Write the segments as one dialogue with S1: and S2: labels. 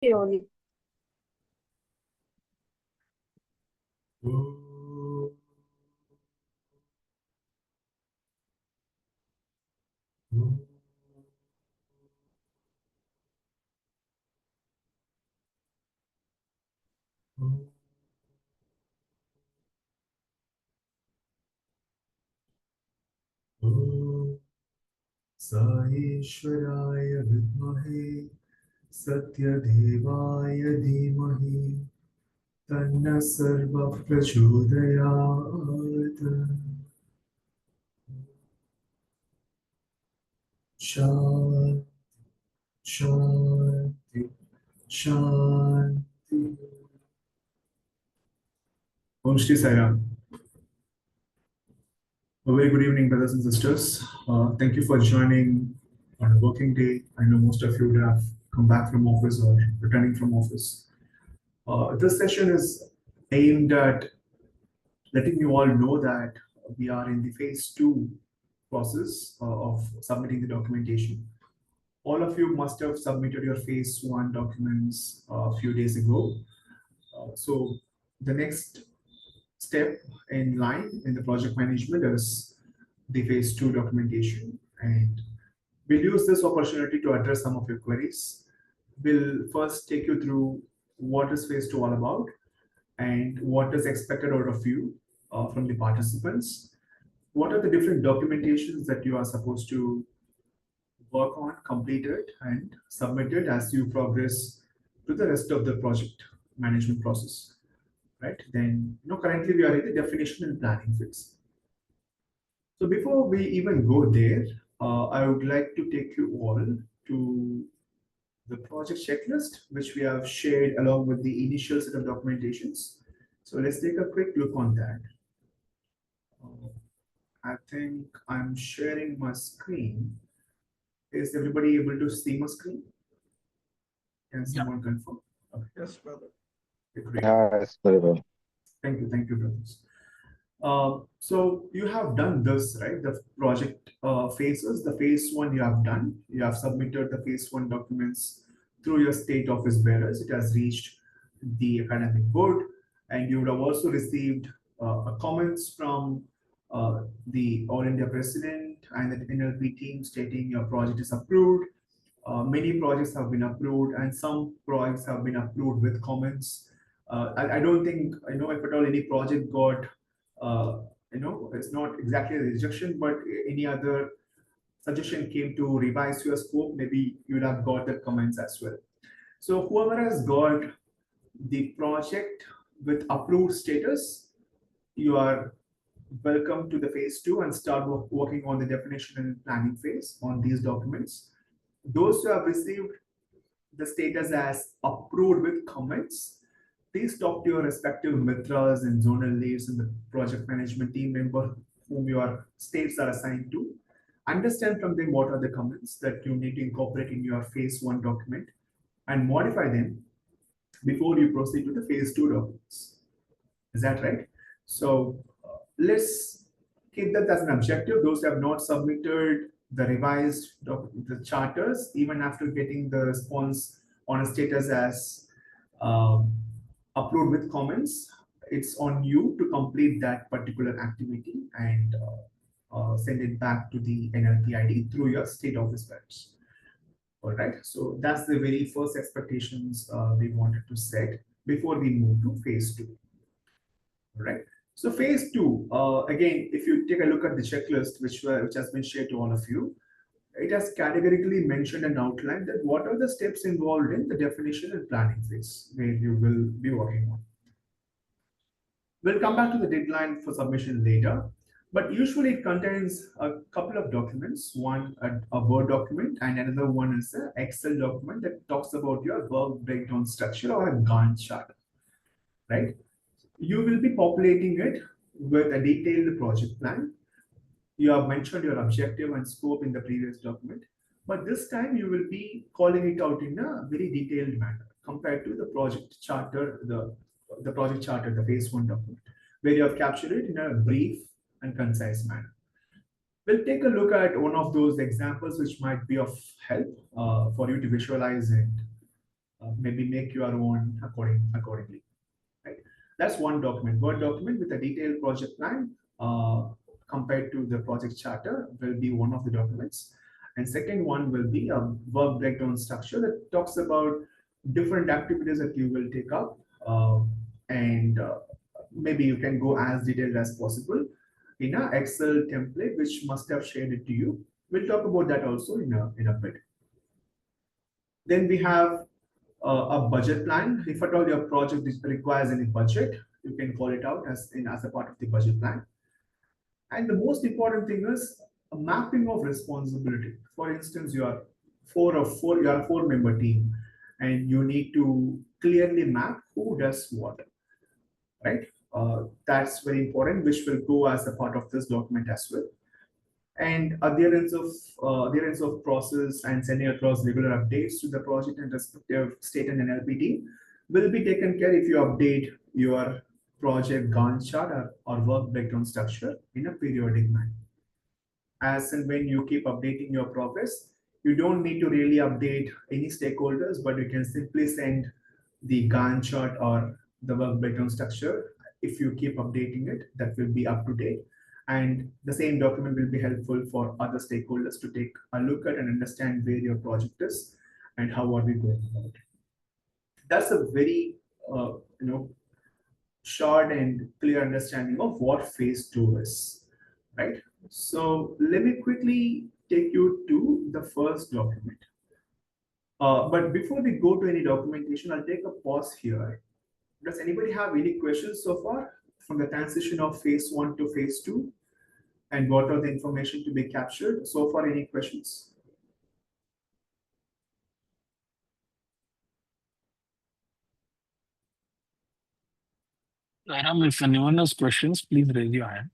S1: Surely.
S2: साईश्वराय विद्महे सत्यदेवाय धीमहि तन्नः सर्वः प्रचोदयात्। शान्ति शान्ति शान्ति। Om Shri Sai Ram. A very good evening, brothers and sisters. Thank you for joining on a working day. I know most of you would have come back from office or returning from office. This session is aimed at letting you all know that we are in the phase 2 process of submitting the documentation. All of you must have submitted your phase 1 documents a few days ago. So the next step in line in the project management is the phase 2 documentation, and we'll use this opportunity to address some of your queries. We'll first take you through what is phase 2 all about and what is expected out of you from the participants. What are the different documentations that you are supposed to work on, complete it, and submit it as you progress to the rest of the project management process, right? Then, currently we are in the definition and planning phase. So before we even go there, I would like to take you all to the project checklist, which we have shared along with the initial set of documentations. So let's take a quick look on that. I think I'm sharing my screen. Is everybody able to see my screen? Can someone confirm? Okay.
S3: Yes, brother.
S2: Okay, great.
S4: Yes, very well.
S2: Thank you, brothers. So you have done this, right? The project phases, the phase 1 you have done. You have submitted the phase 1 documents through your state office bearers. It has reached the academic board, and you would have also received comments from the All India President and the NLP team stating your project is approved. Many projects have been approved, and some projects have been approved with comments. I don't think I know if at all any project got it's not exactly a rejection, but any other suggestion came to revise your scope, maybe you'd have got the comments as well. So whoever has got the project with approved status, you are welcome to the phase 2 and start working on the definition and planning phase on these documents. Those who have received the status as approved with comments, please talk to your respective mitras and zonal leads and the project management team member whom your states are assigned to. Understand from them what are the comments that you need to incorporate in your phase 1 document and modify them before you proceed to the phase 2 documents. Is that right? So let's keep that as an objective. Those who have not submitted the revised the charters, even after getting the response on a status as approved with comments, it's on you to complete that particular activity and send it back to the NLP ID through your state office webs. All right, so that's the very first expectations we wanted to set before we move to phase 2. All right. So phase 2, again, if you take a look at the checklist, which has been shared to all of you, it has categorically mentioned and outlined that what are the steps involved in the definition and planning phase where you will be working on. We'll come back to the deadline for submission later, but usually it contains a couple of documents, one a Word document and another one is an Excel document that talks about your work breakdown structure or a Gantt chart, right? You will be populating it with a detailed project plan. You have mentioned your objective and scope in the previous document, but this time you will be calling it out in a very detailed manner compared to the project charter, the project charter, the phase 1 document, where you have captured it in a brief and concise manner. We'll take a look at one of those examples which might be of help for you to visualize and maybe make your own accordingly, right? That's one document. Word document with a detailed project plan compared to the project charter will be one of the documents. And second one will be a work breakdown structure that talks about different activities that you will take up, and maybe you can go as detailed as possible in a Excel template, which must have shared it to you. We'll talk about that also in a bit. Then we have a budget plan. If at all your project requires any budget, you can call it out as a part of the budget plan. And the most important thing is a mapping of responsibility. For instance, you are a four-member team, and you need to clearly map who does what, right? That's very important, which will go as a part of this document as well. And adherence of process and sending across regular updates to the project and respective state and NLP team will be taken care if you update your project Gantt chart or work breakdown structure in a periodic manner. As and when you keep updating your progress, you don't need to really update any stakeholders, but you can simply send the Gantt chart or the work breakdown structure. If you keep updating it, that will be up to date. And the same document will be helpful for other stakeholders to take a look at and understand where your project is and how are we going about it. That's a very short and clear understanding of what phase 2 is, right? So let me quickly take you to the first document. But before we go to any documentation, I'll take a pause here. Does anybody have any questions so far from the transition of phase 1 to phase 2? And what are the information to be captured? So far, any questions?
S1: Sairam, if anyone has questions, please raise your hand.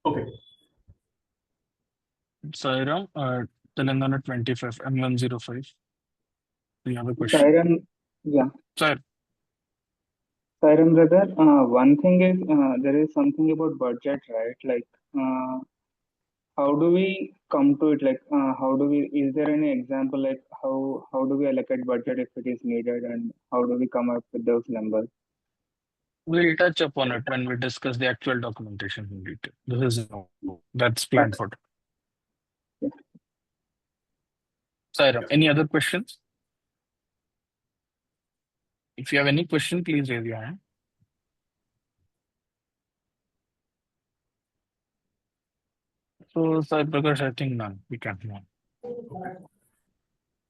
S2: Okay.
S1: Sairam, Telangana 25, M105. Do you have a question?
S3: Sairam, yeah.
S1: Sir.
S3: Sairam brother, one thing is there is something about budget, right? Like, how do we come to it? Like, is there any example, like how do we allocate budget if it is needed, and how do we come up with those numbers?
S1: We'll touch upon it when we discuss the actual documentation in detail. This is that's planned for.
S3: Yeah.
S1: Sairam, any other questions? If you have any question, please raise your hand. So, Sai Prakash, I think none. We can't move on.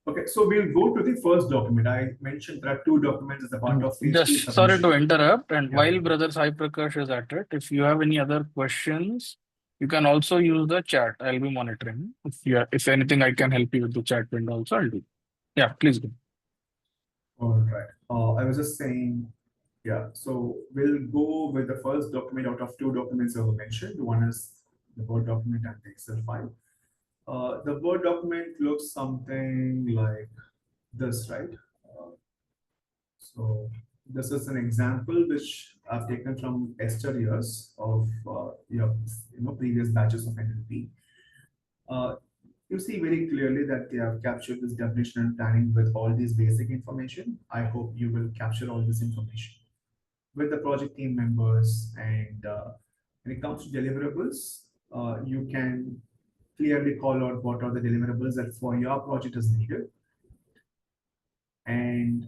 S2: Okay, so we'll go to the first document. I mentioned there are two documents as a part of phase 2
S1: Just sorry to interrupt. And
S2: Yeah.
S1: while Brother Sai Prakash is at it, if you have any other questions, you can also use the chat. I'll be monitoring. If anything, I can help you with the chat window also, I'll do. Yeah, please go.
S2: All right. I was just saying, yeah, so we'll go with the first document out of two documents I mentioned. One is the Word document and the Excel file. The Word document looks something like this, right? So this is an example which I've taken from Esther years of previous batches of NLP. You see very clearly that they have captured this definition and planning with all these basic information. I hope you will capture all this information with the project team members. And when it comes to deliverables, you can clearly call out what are the deliverables that for your project is needed. And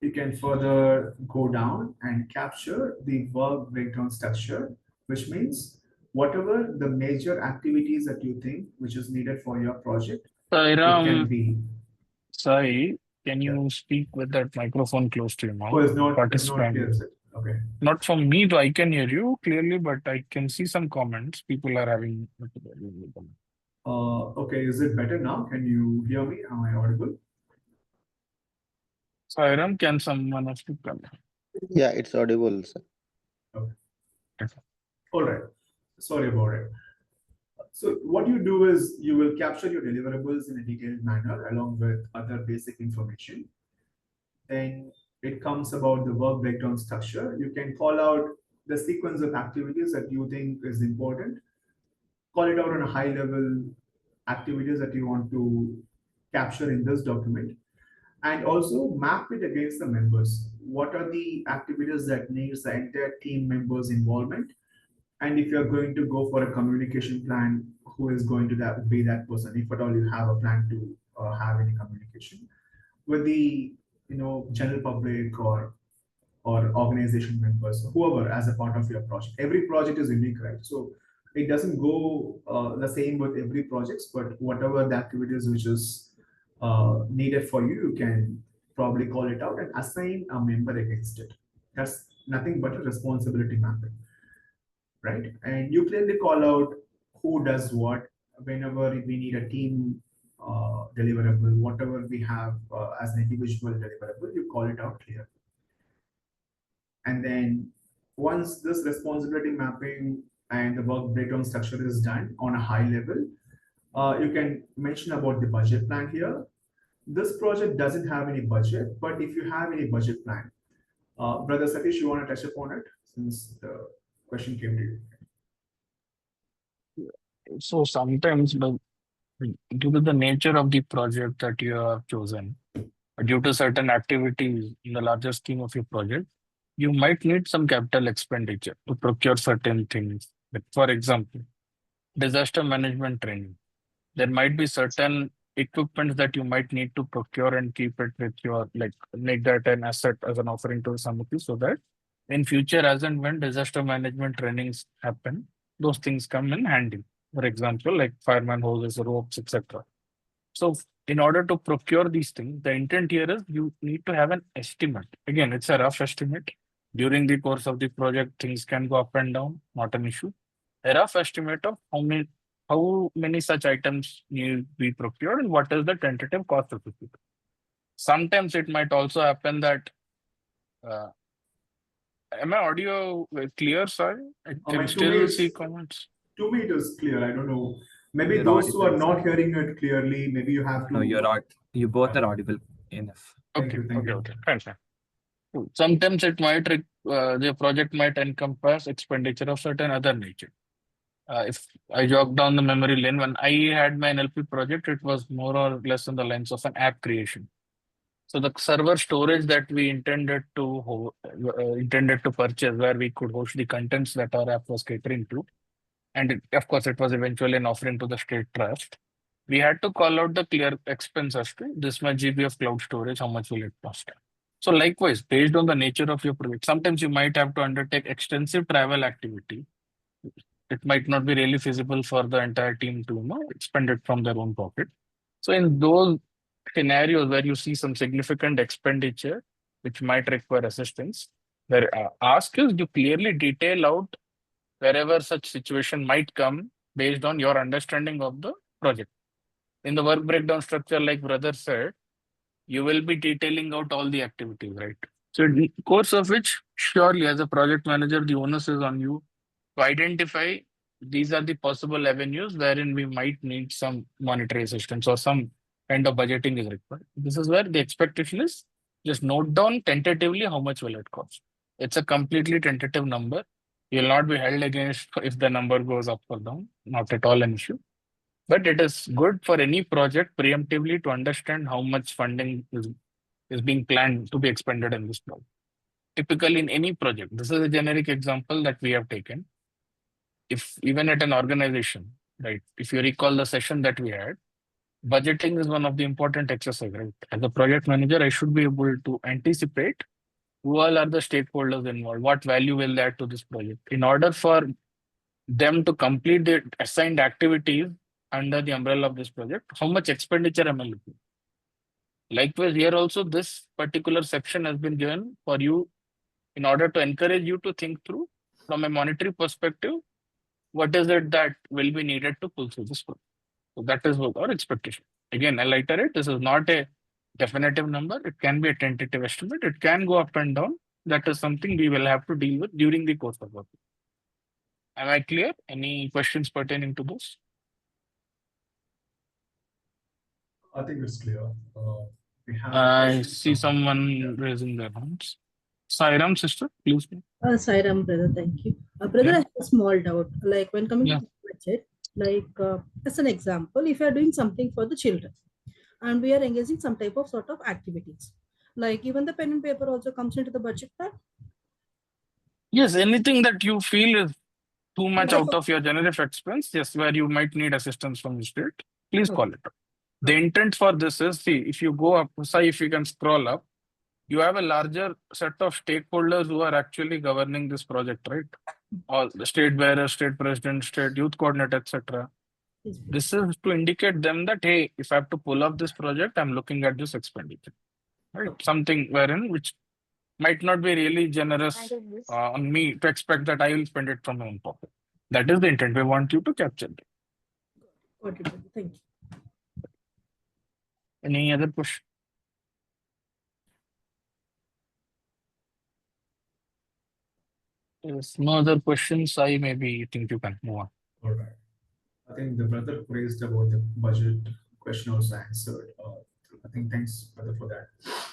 S2: you can further go down and capture the work breakdown structure, which means whatever the major activities that you think which is needed for your project, it can be.
S1: Sai, can you speak with that microphone close to your mouth?
S2: Oh, it's not clear, is it? Okay.
S1: Not from me, though I can hear you clearly, but I can see some comments. People are having.
S2: Okay, is it better now? Can you hear me? Am I audible?
S1: Sairam, can someone of you come?
S4: Yeah, it's audible, sir.
S2: Okay. All right. Sorry about it. So what you do is you will capture your deliverables in a detailed manner along with other basic information. Then it comes about the work breakdown structure. You can call out the sequence of activities that you think is important. Call it out on a high level activities that you want to capture in this document, and also map it against the members. What are the activities that needs the entire team members involvement? And if you're going to go for a communication plan, who is going to be that person, if at all you have a plan to have any communication with the general public or organization members, whoever as a part of your project. Every project is unique, right? So it doesn't go the same with every project, but whatever the activities which is needed for you, you can probably call it out and assign a member against it. That's nothing but a responsibility mapping, right? And you clearly call out who does what whenever we need a team deliverable, whatever we have as an individual deliverable, you call it out clearly. And then once this responsibility mapping and the work breakdown structure is done on a high level, you can mention about the budget plan here. This project doesn't have any budget, but if you have any budget plan, Brother Satish, you want to touch upon it since the question came to you?
S1: So sometimes due to the nature of the project that you have chosen, due to certain activities in the larger scheme of your project, you might need some capital expenditure to procure certain things. Like for example, disaster management training. There might be certain equipment that you might need to procure and keep it with your, like make that an asset as an offering to Samiti, so that in future, as and when disaster management trainings happen, those things come in handy. For example, like fireman hoses, ropes, etc. So in order to procure these things, the intent here is you need to have an estimate. Again, it's a rough estimate. During the course of the project, things can go up and down, not an issue. A rough estimate of how many such items need to be procured and what is the tentative cost of it. Sometimes it might also happen that am my audio clear, sorry? I
S2: my
S1: can
S2: to
S1: still
S2: me it's-
S1: see comments.
S2: To me, it is clear. I don't know. Maybe
S5: You're
S2: those who are
S5: audible,
S2: not
S5: sir.
S2: hearing it clearly, maybe you have to.
S5: No, you both are audible enough.
S2: Thank
S1: Okay,
S2: you, thank
S1: okay,
S2: you.
S1: okay. Fine, fine. Cool. Sometimes it might the project might encompass expenditure of certain other nature. If I jog down the memory lane, when I had my NLP project, it was more or less in the lines of an app creation. So the server storage that we intended to purchase, where we could host the contents that our app was catering to, and of course it was eventually an offering to the state trust. We had to call out the clear expense as to this much GB of cloud storage, how much will it cost? So likewise, based on the nature of your project, sometimes you might have to undertake extensive travel activity. It might not be really feasible for the entire team to expend it from their own pocket. So in those scenarios where you see some significant expenditure, which might require assistance, the ask is you clearly detail out wherever such situation might come based on your understanding of the project. In the work breakdown structure, like brother said, you will be detailing out all the activities, right? So in the course of which, surely as a project manager, the onus is on you to identify these are the possible avenues wherein we might need some monetary assistance or some kind of budgeting is required. This is where the expectation is just note down tentatively how much will it cost. It's a completely tentative number. You'll not be held against if the number goes up or down, not at all an issue. But it is good for any project preemptively to understand how much funding is being planned to be expended in this project. Typically in any project, this is a generic example that we have taken. If even at an organization, right, if you recall the session that we had, budgeting is one of the important exercises, right? As a project manager, I should be able to anticipate who all are the stakeholders involved, what value will they add to this project. In order for them to complete the assigned activities under the umbrella of this project, how much expenditure am I looking? Likewise, here also this particular section has been given for you in order to encourage you to think through from a monetary perspective, what is it that will be needed to pull through this project. So that is what our expectation. Again, I'll iterate, this is not a definitive number. It can be a tentative estimate. It can go up and down. That is something we will have to deal with during the course of work. Am I clear? Any questions pertaining to this?
S2: I think it's clear. We have a
S1: I
S2: question
S1: see
S2: from-
S1: someone raising their hands. Sairam, sister, please.
S6: Sairam, brother, thank you. Brother,
S1: Yeah.
S6: I have a small doubt. Like when coming
S1: Yeah.
S6: to the budget, Like, as an example, if you are doing something for the children and we are engaging some type of sort of activities, like even the pen and paper also comes into the budget plan.
S1: Yes, anything that you feel is too much
S6: Like,
S1: out of your generic expense, yes, where you might need assistance from the state, please call it out. The intent for this is, see, if you go up, say if you can scroll up, you have a larger set of stakeholders who are actually governing this project, right? All the state bearer, state president, state youth coordinator, etc.
S6: yes,
S1: This is to indicate them that, hey, if I have to pull off this project, I'm looking at this expenditure, right?
S6: Okay.
S1: Something wherein which might not be really generous on me to expect that I will spend it from my own pocket. That is the intent. We want you to capture that.
S6: got it, brother. Thank you.
S1: Any other question? If no other questions, I maybe think you can move on.
S2: All right. I think the brother praised about the budget question also answered. I think thanks, brother, for that.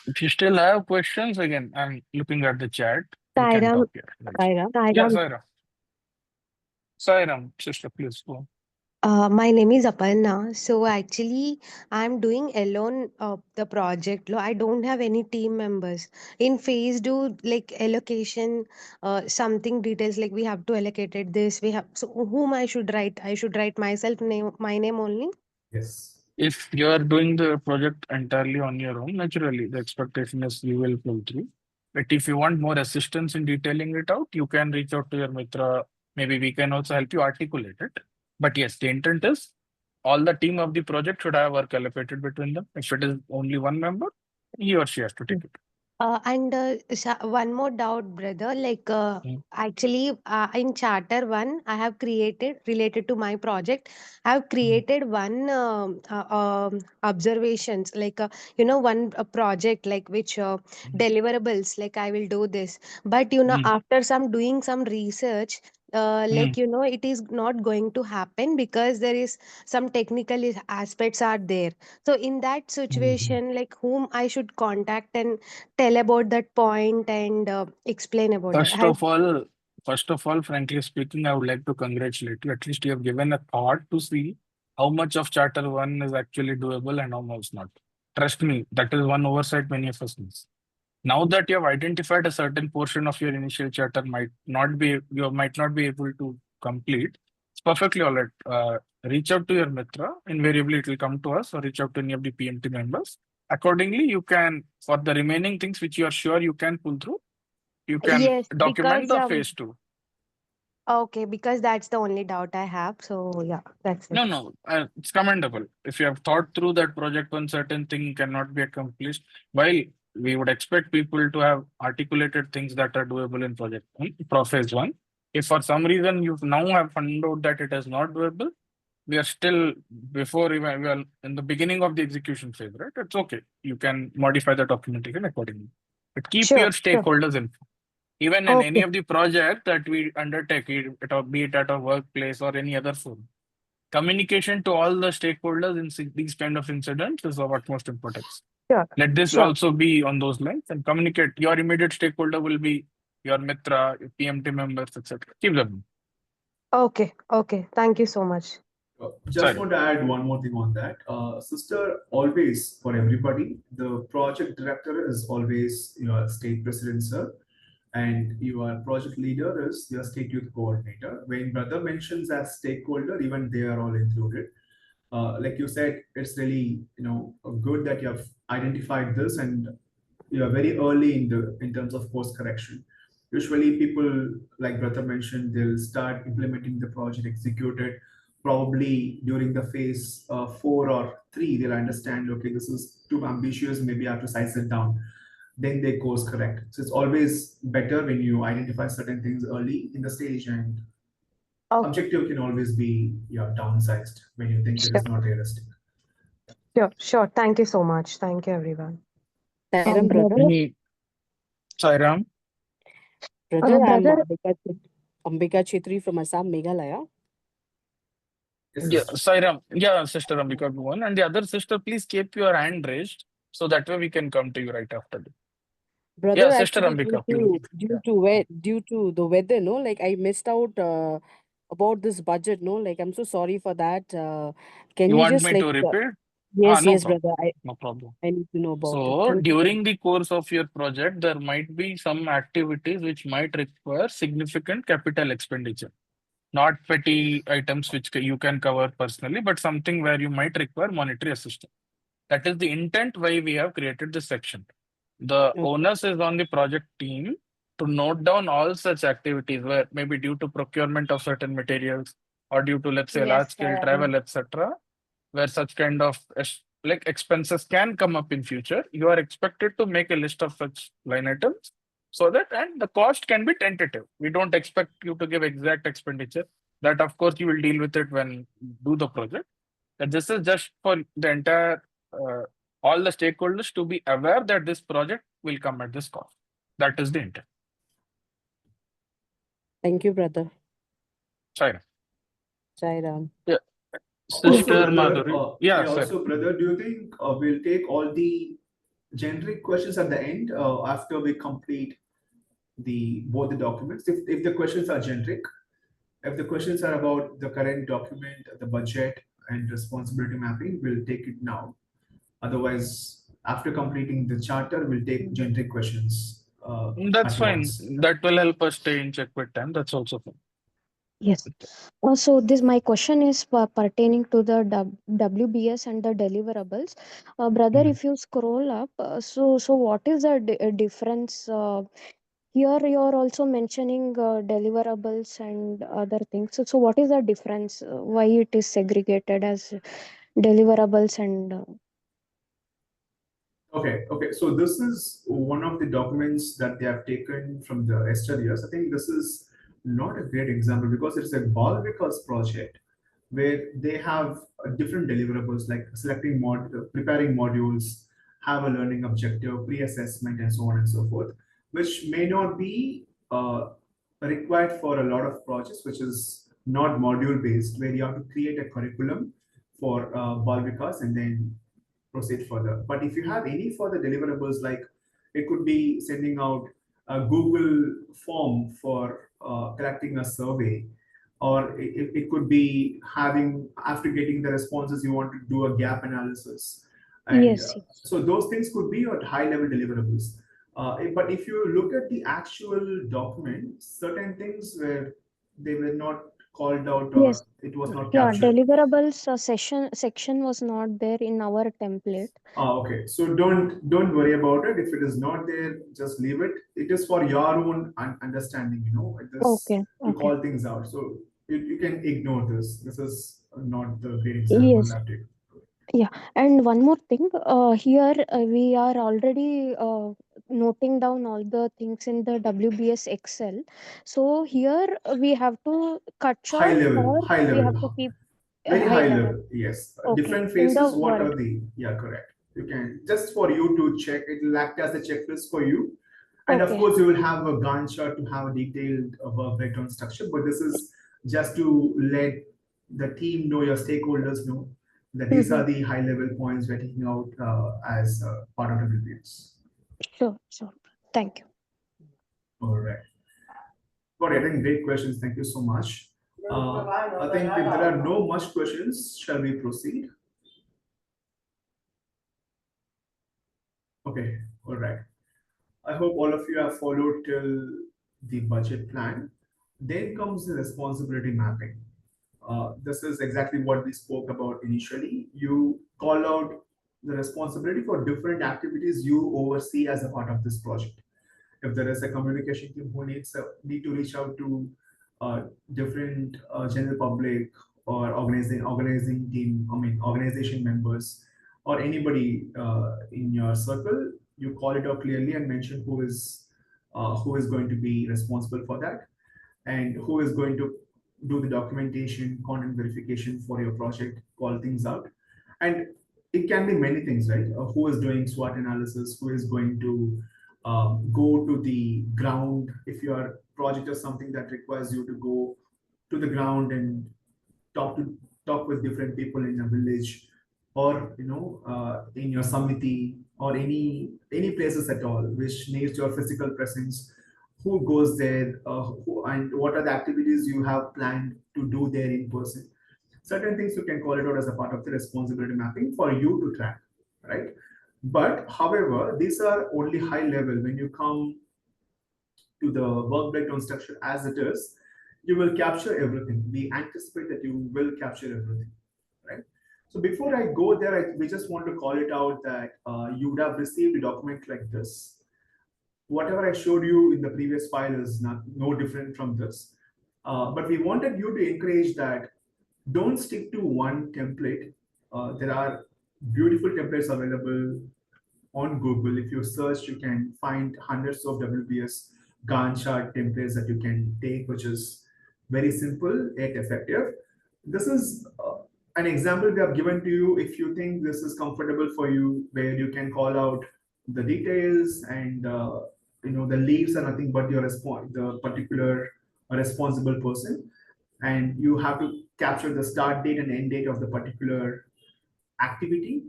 S1: If you still have questions, again, I'm looking at the chat. We can
S7: Sairam,
S1: talk here. Yeah, Sairam. Sairam, sister, please go on.
S7: My name is Aparna. So actually, I'm doing alone the project. I don't have any team members. In phase do like allocation, something details like we have to allocate it this. We have so whom I should write? I should write myself name, my name only.
S2: Yes.
S1: If you are doing the project entirely on your own, naturally, the expectation is you will pull through. But if you want more assistance in detailing it out, you can reach out to your Mitra. Maybe we can also help you articulate it. But yes, the intent is all the team of the project should have work allocated between them. If it is only one member, he or she has to take it.
S7: One more doubt, brother. Like,
S1: Mm.
S7: actually, in Charter 1, I have created, related to my project, I have created one observations, like, one project, like which deliverables, like I will do this. But,
S1: Mm.
S7: after doing some research, like,
S1: Mm.
S7: it is not going to happen because there is some technical aspects are there. So, in that situation, like, whom I should contact and tell about that point and explain about that.
S1: First of all, frankly speaking, I would like to congratulate you. At least you have given a thought to see how much of Charter 1 is actually doable and how much not. Trust me, that is one oversight many of us miss. Now that you have identified a certain portion of your initial charter you might not be able to complete, it's perfectly all right. Reach out to your Mitra. Invariably, it will come to us, or reach out to any of the PMT members. Accordingly, you can, for the remaining things which you are sure you can pull through, you can
S7: Yes,
S1: document
S7: because
S1: the phase 2.
S7: okay, because that's the only doubt I have. So yeah, that's it.
S1: No, it's commendable. If you have thought through that project, one certain thing cannot be accomplished. While we would expect people to have articulated things that are doable in project 1, phase 1. If for some reason you now have found out that it is not doable, we are still before even we are in the beginning of the execution phase, right? It's okay. You can modify the documentation accordingly. But keep
S7: Sure,
S1: your
S7: sure.
S1: stakeholders informed. Even in any
S7: Okay.
S1: of the project that we undertake, be it at a workplace or any other forum, communication to all the stakeholders in these kind of incidents is of utmost importance.
S7: Sure.
S1: Let this
S7: Sure.
S1: also be on those lines and communicate. Your immediate stakeholder will be your Mitra, your PMT members, etc. Keep them.
S7: Okay. Okay. Thank you so much.
S2: Just
S1: Sorry.
S2: want to add one more thing on that. Sister, always for everybody, the project director is always your state president, sir, and your project leader is your state youth coordinator. When brother mentions as stakeholder, even they are all included. Like you said, it's really good that you have identified this and you are very early in terms of course correction. Usually, people like brother mentioned, they'll start implementing the project, execute it probably during the phase 4 or 3. They'll understand, okay, this is too ambitious, maybe I have to size it down. Then they course correct. So it's always better when you identify certain things early in the stage, and
S7: Okay.
S2: objective can always be downsized when you think it
S7: Sure.
S2: is not realistic.
S7: Sure. Sure. Thank you so much. Thank you, everyone.
S8: Sairam, brother.
S1: Any Sairam?
S8: Brother, I'm
S7: Brother,
S8: Ambika Chhetri from Assam, Meghalaya.
S2: Yes,
S1: Yeah,
S2: sister.
S1: Sairam. Yeah, sister Ambika, go on. And the other sister, please keep your hand raised so that way we can come to you right after this.
S8: Brother,
S1: Yeah, sister
S8: actually,
S1: Ambika, please.
S8: due to the weather, no, like I missed out about this budget, no? Like, I'm so sorry for that. Can
S1: You
S8: you
S1: want
S8: just
S1: me
S8: like,
S1: to repeat?
S8: yes,
S1: No
S8: yes,
S1: problem.
S8: brother.
S1: No problem.
S8: I need to know about it.
S1: So
S8: Thank you.
S1: during the course of your project, there might be some activities which might require significant capital expenditure. Not petty items which you can cover personally, but something where you might require monetary assistance. That is the intent why we have created this section. The
S8: Okay.
S1: onus is on the project team to note down all such activities where maybe due to procurement of certain materials or due to, let's say, large scale travel, etc., where such kind of like expenses can come up in future. You are expected to make a list of such line items so that, and the cost can be tentative. We don't expect you to give exact expenditure. That of course you will deal with it when you do the project. And this is just for the entire all the stakeholders to be aware that this project will come at this cost. That is the intent.
S8: Thank you, brother.
S1: Sorry.
S8: Jai Ram.
S1: Sister
S2: Also, brother,
S1: Madhuri. Yeah, sorry.
S2: also, brother, do you think we'll take all the generic questions at the end after we complete both the documents? If the questions are generic, if the questions are about the current document, the budget, and responsibility mapping, we'll take it now. Otherwise, after completing the charter, we'll take generic questions.
S1: That's
S2: at
S1: fine.
S2: once.
S1: That will help us stay in check with time. That's also fine.
S9: Yes. So this my question is pertaining to the WBS and the deliverables. Brother,
S2: Mhm.
S9: if you scroll up, so what is the difference? Here you are also mentioning deliverables and other things. So what is the difference? Why it is segregated as deliverables and
S2: Okay. So this is one of the documents that they have taken from the years. I think this is not a great example because it's a ball because project where they have different deliverables like selecting preparing modules, have a learning objective, pre-assessment, and so on and so forth, which may not be required for a lot of projects, which is not module based, where you have to create a curriculum for ball because and then proceed further. But if you have any further deliverables, like it could be sending out a Google form for collecting a survey, or it could be having, after getting the responses, you want to do a gap analysis. And
S9: yes.
S2: so those things could be at high level deliverables. But if you look at the actual document, certain things where they were not called out or
S9: Yes.
S2: it was not
S9: Yeah,
S2: captured.
S9: deliverables section was not there in our template.
S2: Okay, so don't worry about it. If it is not there, just leave it. It is for your own understanding, It is
S9: Okay.
S2: to
S9: Okay.
S2: call things out. So you can ignore this. This is not the great example
S9: Yes.
S2: that it.
S9: Yeah, and one more thing, here we are already noting down all the things in the WBS Excel. So here we have to cut short or
S2: High
S9: we have to
S2: level,
S9: keep a
S2: very
S9: high
S2: high
S9: level.
S2: level. Yes,
S9: Okay,
S2: different
S9: in the
S2: phases. What
S9: Word.
S2: are the? Yeah, correct. You can just for you to check. It will act as a checklist for you. And of
S9: Okay.
S2: course, you will have a Gantt chart to have a detailed work breakdown structure. But this is just to let the team know, your stakeholders know that these are the high level points we're taking out as part of the reviews.
S9: Sure. Thank you.
S2: All right. Got it. I think great questions. Thank you so much. I think if there are no much questions, shall we proceed? Okay. All right. I hope all of you have followed till the budget plan. Then comes the responsibility mapping. This is exactly what we spoke about initially. You call out the responsibility for different activities you oversee as a part of this project. If there is a communication team who need to reach out to different general public or organizing team, organization members or anybody in your circle, you call it out clearly and mention who is going to be responsible for that and who is going to do the documentation, content verification for your project, call things out. And it can be many things, right? Who is doing SWOT analysis, who is going to go to the ground if your project is something that requires you to go to the ground and talk with different people in a village or in your samiti or any places at all which needs your physical presence. who goes there, and what are the activities you have planned to do there in person. Certain things you can call it out as a part of the responsibility mapping for you to track, right? But however, these are only high level. When you come to the work breakdown structure as it is, you will capture everything. We anticipate that you will capture everything, right? So before I go there, we just want to call it out that you would have received a document like this. Whatever I showed you in the previous file is no different from this. But we wanted you to encourage that don't stick to one template. There are beautiful templates available on Google. If you search, you can find hundreds of WBS Gantt chart templates that you can take, which is very simple yet effective. This is an example we have given to you. If you think this is comfortable for you, where you can call out the details and the leaves are nothing but your the particular responsible person, and you have to capture the start date and end date of the particular activity,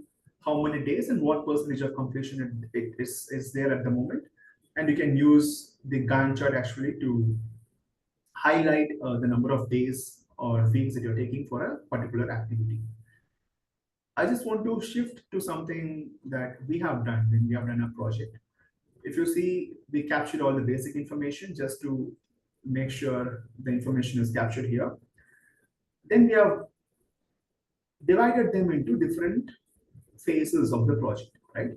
S2: how many days and what percentage of completion it is there at the moment. And you can use the Gantt chart actually to highlight the number of days or weeks that you're taking for a particular activity. I just want to shift to something that we have done when we have done a project. If you see, we captured all the basic information just to make sure the information is captured here. Then we have divided them into different phases of the project, right?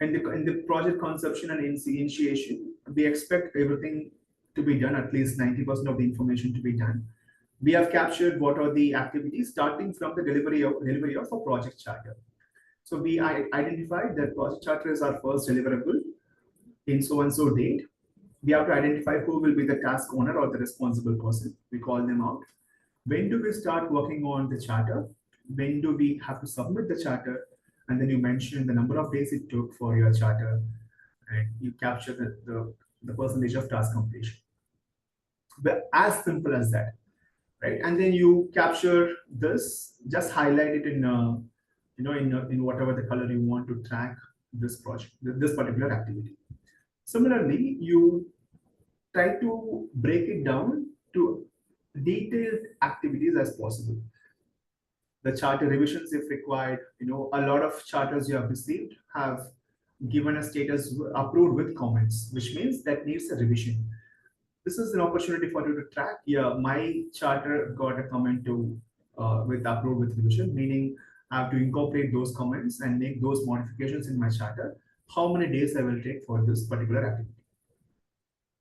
S2: And in the project conception and initiation, we expect everything to be done, at least 90% of the information to be done. We have captured what are the activities starting from the delivery of a project charter. So we identified that project charter is our first deliverable in so and so date. We have to identify who will be the task owner or the responsible person. We call them out. When do we start working on the charter? When do we have to submit the charter? And then you mention the number of days it took for your charter, and you capture the percentage of task completion. But as simple as that, right? And then you capture this, just highlight it in in whatever the color you want to track this project, this particular activity. Similarly, you try to break it down to detailed activities as possible. The charter revisions if required. A lot of charters you have received have given a status approved with comments, which means that needs a revision. This is an opportunity for you to track. Yeah, my charter got a comment to with approved with revision, meaning I have to incorporate those comments and make those modifications in my charter. How many days I will take for this particular activity?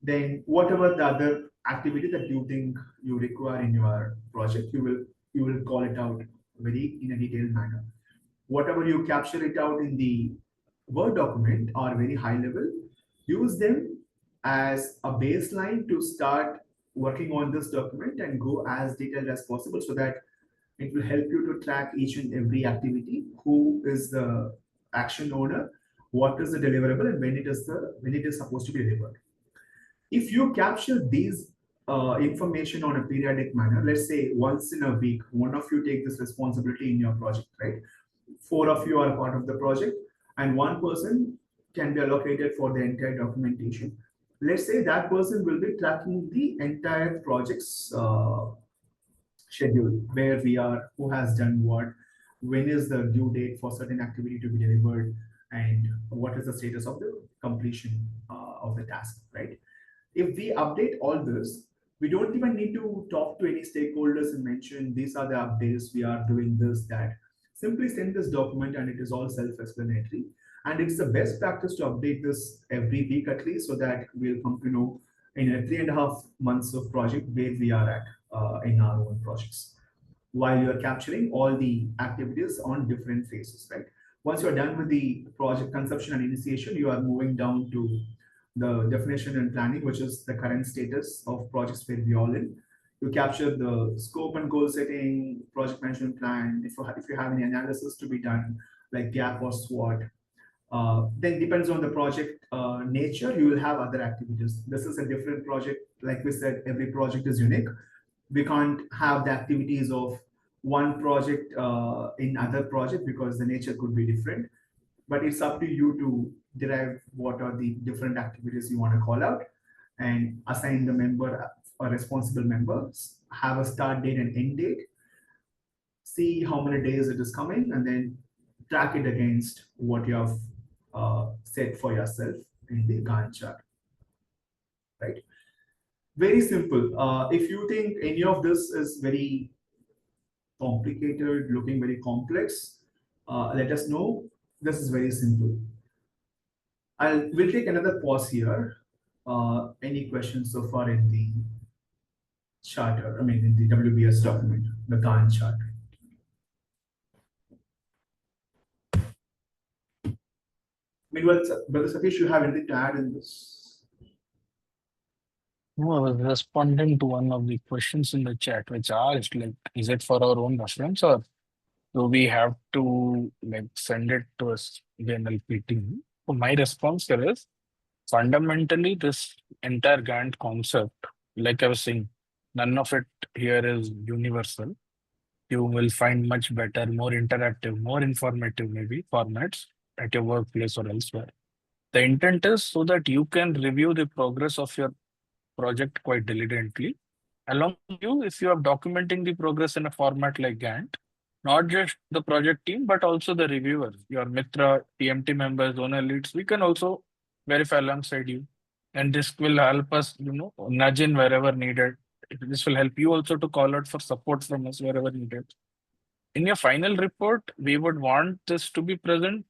S2: Then whatever the other activity that you think you require in your project, you will call it out in a detailed manner. Whatever you capture it out in the Word document or very high level, use them as a baseline to start working on this document and go as detailed as possible, so that it will help you to track each and every activity, who is the action owner, what is the deliverable, and when it is supposed to be delivered. If you capture these information on a periodic manner, let's say once in a week, one of you take this responsibility in your project, right? 4 of you are a part of the project, and one person can be allocated for the entire documentation. Let's say that person will be tracking the entire project's schedule, where we are, who has done what, when is the due date for certain activity to be delivered, and what is the status of the completion of the task, right? If we update all this, we don't even need to talk to any stakeholders and mention these are the updates, we are doing this, that. Simply send this document and it is all self-explanatory. And it's the best practice to update this every week at least, so that we'll come to know in a 3.5 months of project where we are at in our own projects, while you're capturing all the activities on different phases, right? Once you're done with the project conception and initiation, you are moving down to the definition and planning, which is the current status of projects where we all in. You capture the scope and goal setting, project management plan. If you have any analysis to be done, like gap or SWOT, then depends on the project nature, you will have other activities. This is a different project. Like we said, every project is unique. We can't have the activities of one project in other project, because the nature could be different. But it's up to you to derive what are the different activities you want to call out. and assign the member or responsible members, have a start date and end date, see how many days it is coming, and then track it against what you have set for yourself in the Gantt chart. Right? Very simple. If you think any of this is very complicated, looking very complex, let us know. This is very simple. We'll take another pause here. Any questions so far in the charter? I mean, in the WBS document, the Gantt chart. Meanwhile, Brother Satish, you have anything to add in this?
S1: No, I was responding to one of the questions in the chat, which asked, like, is it for our own reference or do we have to like send it to us, the NLP team? So my response here is fundamentally this entire Gantt concept, like I was saying, none of it here is universal. You will find much better, more interactive, more informative maybe formats at your workplace or elsewhere. The intent is so that you can review the progress of your project quite diligently. Along with you, if you are documenting the progress in a format like Gantt, not just the project team, but also the reviewers, your Mitra, TMT members, owner leads, we can also verify alongside you. And this will help us, nudge in wherever needed. This will help you also to call out for support from us wherever needed. In your final report, we would want this to be present.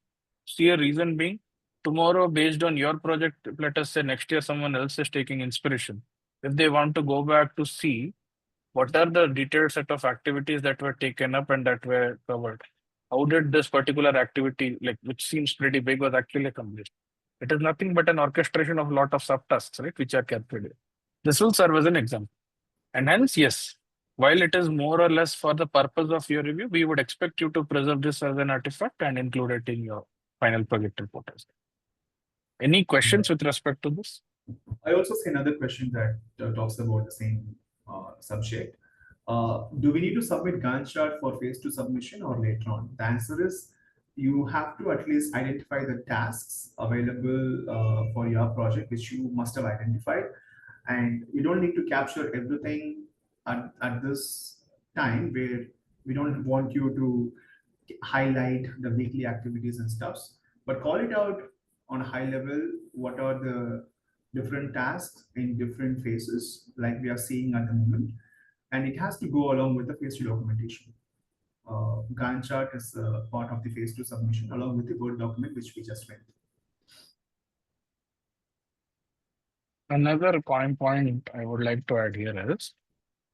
S1: See a reason being, tomorrow, based on your project, let us say next year someone else is taking inspiration. If they want to go back to see what are the detailed set of activities that were taken up and that were covered, how did this particular activity, like which seems pretty big, was actually accomplished? It is nothing but an orchestration of a lot of subtasks, right, which are captured. This will serve as an example. And hence, yes, while it is more or less for the purpose of your review, we would expect you to preserve this as an artifact and include it in your final project report as well. Any questions with respect to this?
S2: I also see another question that talks about the same subject. Do we need to submit Gantt chart for phase 2 submission or later on? The answer is you have to at least identify the tasks available for your project, which you must have identified. And you don't need to capture everything at this time, where we don't want you to highlight the weekly activities and stuffs, but call it out on a high level. What are the different tasks in different phases, like we are seeing at the moment, and it has to go along with the phase 2 documentation. Gantt chart is part of the phase 2 submission along with the Word document, which we just went.
S1: Another point I would like to add here is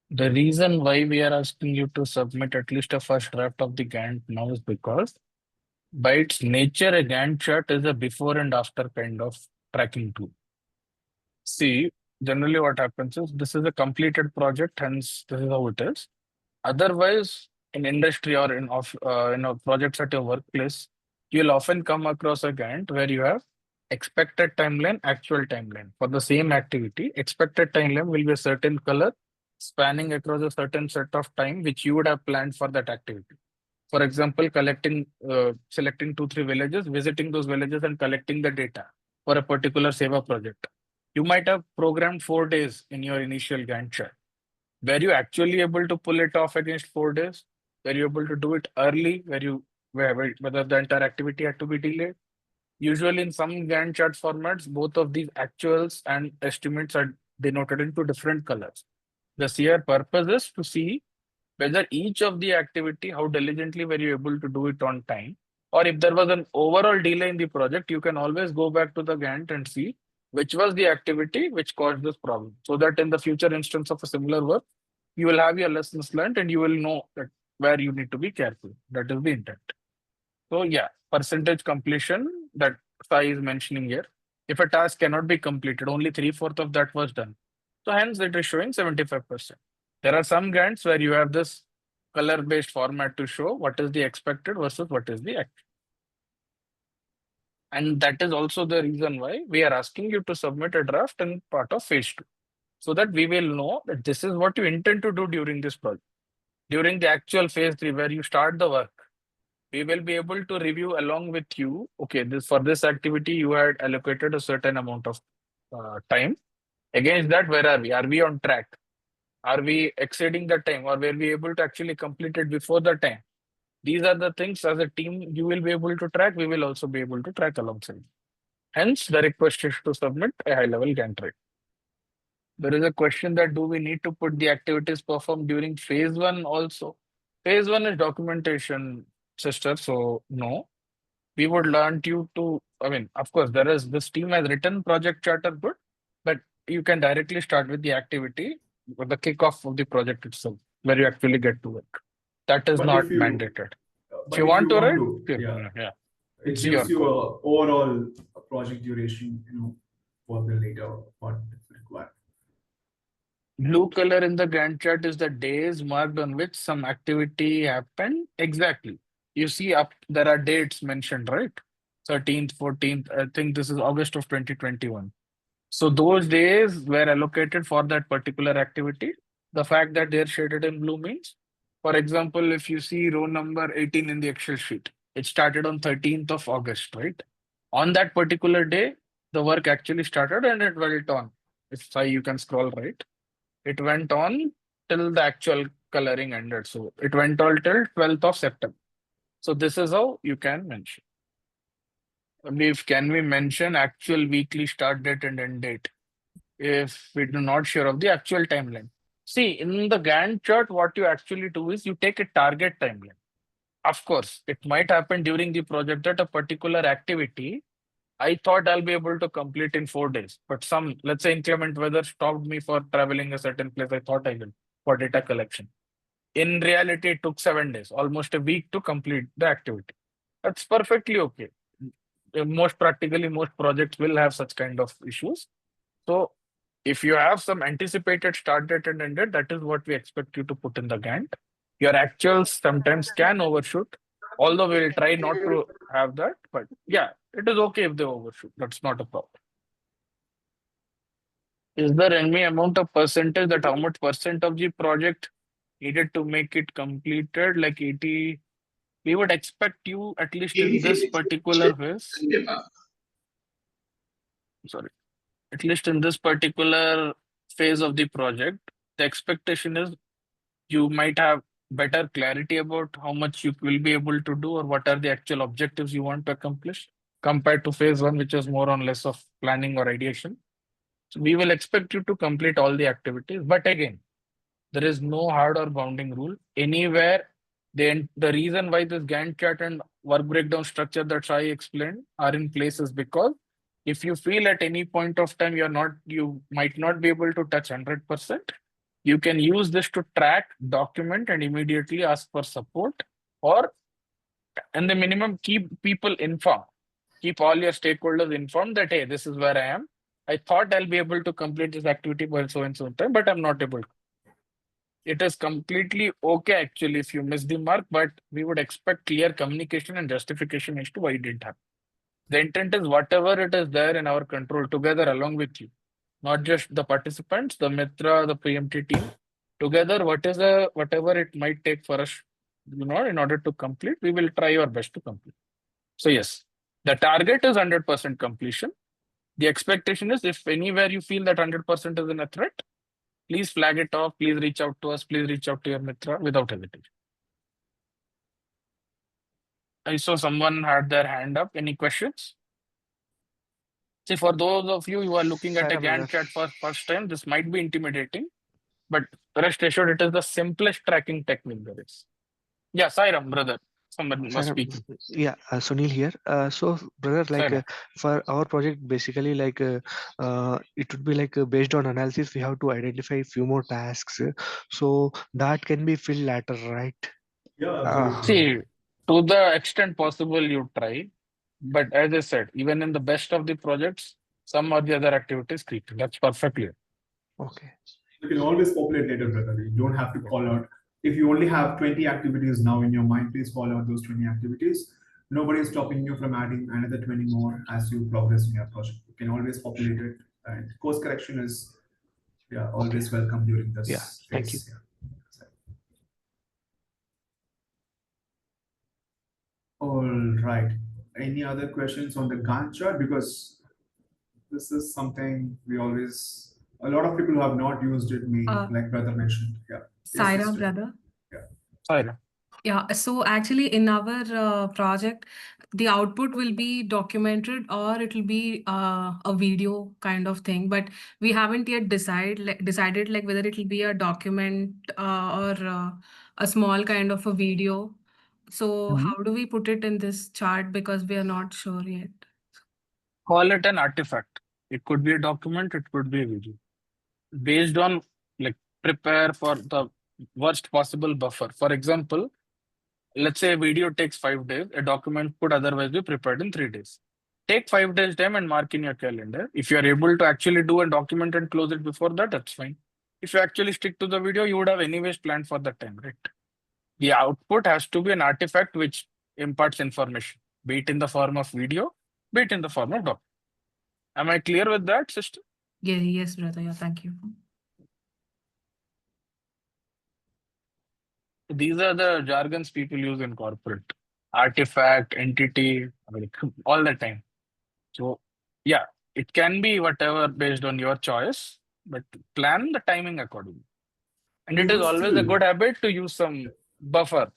S1: the reason why we are asking you to submit at least a first draft of the Gantt now is because by its nature, a Gantt chart is a before and after kind of tracking tool. See, generally what happens is this is a completed project, hence this is how it is. Otherwise, in industry or in projects at your workplace, you'll often come across a Gantt where you have expected timeline, actual timeline. For the same activity, expected timeline will be a certain color spanning across a certain set of time which you would have planned for that activity. For example, selecting 2-3 villages, visiting those villages and collecting the data for a particular Seva project. You might have programmed 4 days in your initial Gantt chart. Were you actually able to pull it off against 4 days? Were you able to do it early? Whether the entire activity had to be delayed? Usually in some Gantt chart formats, both of these actuals and estimates are denoted into different colors. The CR purpose is to see whether each of the activity, how diligently were you able to do it on time, or if there was an overall delay in the project, you can always go back to the Gantt and see which was the activity which caused this problem, so that in the future instance of a similar work, you will have your lessons learned and you will know that where you need to be careful. That is the intent. So yeah, percentage completion that Sai is mentioning here. If a task cannot be completed, only 3/4 of that was done. So hence it is showing 75%. There are some Gantts where you have this color-based format to show what is the expected versus what is the actual. And that is also the reason why we are asking you to submit a draft in part of phase 2, so that we will know that this is what you intend to do during this project. During the actual phase 3, where you start the work, we will be able to review along with you, okay, for this activity, you had allocated a certain amount of time. Against that, where are we? Are we on track? Are we exceeding the time, or were we able to actually complete it before the time? These are the things as a team you will be able to track. We will also be able to track alongside. Hence, the request is to submit a high-level Gantt chart. There is a question that do we need to put the activities performed during phase one also? Phase one is documentation, sister. So no, we would learn you to. I mean, of course, this team has written project charter good, but you can directly start with the activity with the kickoff of the project itself, where you actually get to work. That is
S2: But
S1: not
S2: if you,
S1: mandated. If
S2: but
S1: you
S2: if
S1: want
S2: you
S1: to
S2: want
S1: write,
S2: to, yeah,
S1: yeah,
S2: it
S1: it's your
S2: gives you
S1: call.
S2: a overall project duration, for the later what is required.
S1: Blue color in the Gantt chart is the days marked on which some activity happened. Exactly. You see up there are dates mentioned, right? 13th, 14th. I think this is August of 2021. So those days were allocated for that particular activity. The fact that they're shaded in blue means, for example, if you see row number 18 in the Excel sheet, it started on 13th of August, right? On that particular day, the work actually started and it went on. If you can scroll right, it went on till the actual coloring ended. So it went on till 12th of September. So this is how you can mention. If can we mention actual weekly start date and end date if we do not sure of the actual timeline? See, in the Gantt chart, what you actually do is you take a target timeline. Of course, it might happen during the project that a particular activity I thought I'll be able to complete in 4 days, but some, let's say, inclement weather stopped me for traveling a certain place I thought I will for data collection. In reality, it took 7 days, almost a week to complete the activity. That's perfectly okay. Most practically, most projects will have such kind of issues. So if you have some anticipated start date and end date, that is what we expect you to put in the Gantt. Your actuals sometimes can overshoot, although we'll try not to have that. But yeah, it is okay if they overshoot. That's not a problem. Is there any amount of percentage that how much percent of the project needed to make it completed? Like 80, we would expect you at least in this particular phase. Sorry, at least in this particular phase of the project, the expectation is you might have better clarity about how much you will be able to do or what are the actual objectives you want to accomplish compared to phase one, which is more or less of planning or ideation. So we will expect you to complete all the activities. But again, there is no hard or bounding rule. Anywhere, the reason why this Gantt chart and work breakdown structure that I explained are in place is because if you feel at any point of time you might not be able to touch 100%, you can use this to track, document, and immediately ask for support, or and the minimum keep people informed. Keep all your stakeholders informed that hey, this is where I am. I thought I'll be able to complete this activity by so and so time, but I'm not able to. It is completely okay actually if you miss the mark, but we would expect clear communication and justification as to why it didn't happen. The intent is whatever it is there in our control together along with you, not just the participants, the Mitra, the PMT team. Together, whatever it might take for us, in order to complete, we will try our best to complete. So yes, the target is 100% completion. The expectation is if anywhere you feel that 100% is in a threat, please flag it off. Please reach out to us. Please reach out to your Mitra without hesitation. I saw someone had their hand up. Any questions? See, for those of you who are looking at a
S10: Sairam, brother.
S1: Gantt chart for first time, this might be intimidating, but rest assured, it is the simplest tracking technique there is. Yeah, Sairam, brother. Someone was
S10: Sairam,
S1: speaking.
S10: yeah, Sunil here. So, brother,
S1: Sairam.
S10: for our project, basically, it would be based on analysis, we have to identify a few more tasks. So that can be filled later, right?
S2: Yeah,
S10: Uh,
S2: absolutely.
S1: See, to the extent possible, you try. But as I said, even in the best of the projects, some or the other activities creep in. That's perfectly.
S10: okay.
S2: You can always populate later, brother. You don't have to call out. If you only have 20 activities now in your mind, please call out those 20 activities. Nobody is stopping you from adding another 20 more as you progress in your project. You can always populate it. And course correction is always welcome during this
S10: Yeah, thank you.
S2: phase. Yeah. All right. Any other questions on the Gantt chart? Because this is something we always A lot of people who have not used it may, like brother mentioned. Yeah. Yes,
S11: Saira,
S2: sister.
S11: brother.
S1: Sorry.
S11: Yeah, so actually in our project, the output will be documented or it will be a video kind of thing, but we haven't yet decided like whether it will be a document or a small kind of a video. So
S1: Mhm.
S11: how do we put it in this chart because we are not sure yet?
S1: Call it an artifact. It could be a document, it could be a video. Based on like prepare for the worst possible buffer. For example, let's say a video takes 5 days, a document could otherwise be prepared in 3 days. Take 5 days time and mark in your calendar. If you are able to actually do a document and close it before that, that's fine. If you actually stick to the video, you would have anyways planned for that time, right? The output has to be an artifact which imparts information, be it in the form of video, be it in the form of document. Am I clear with that, sister?
S11: Yeah, yes, brother. Yeah, thank you.
S1: These are the jargons people use in corporate. Artifact, entity, like, all the time. So yeah, it can be whatever based on your choice, but plan the timing accordingly. And
S2: You
S1: it is
S2: would
S1: always a
S2: still-
S1: good habit to use some buffer.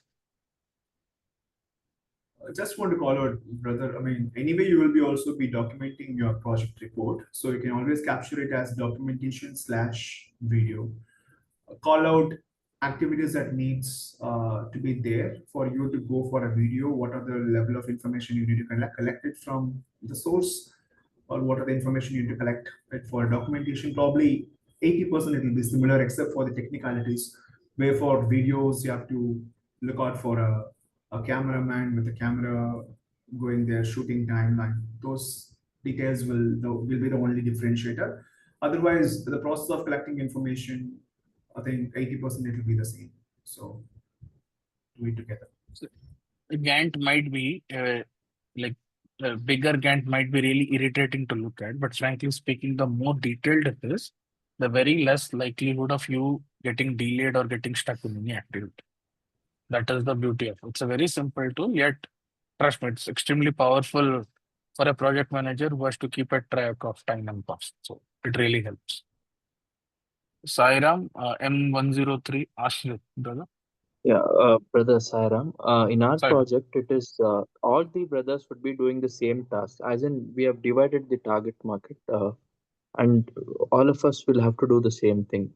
S2: I just want to call out, brother. I mean, anyway, you will be also be documenting your project report, so you can always capture it as documentation/video. Call out activities that needs to be there for you to go for a video. What are the level of information you need to collect it from the source, or what are the information you need to collect it for documentation? Probably 80% it will be similar, except for the technicalities. Where for videos you have to look out for a cameraman with a camera going there, shooting timeline. Those details will be the only differentiator. Otherwise, the process of collecting information, I think 80% it will be the same. So do it together.
S1: A Gantt might be like a bigger Gantt might be really irritating to look at, but frankly speaking, the more detailed it is, the very less likelihood of you getting delayed or getting stuck in any activity. That is the beauty of it. It's a very simple tool, yet trust me, it's extremely powerful for a project manager who has to keep a track of time and cost. So it really helps. Sairam, M103, Ashrit, brother.
S12: Yeah, brother Sairam. In our
S1: Sairam.
S12: project, it is all the brothers would be doing the same task. As in, we have divided the target market, and all of us will have to do the same thing.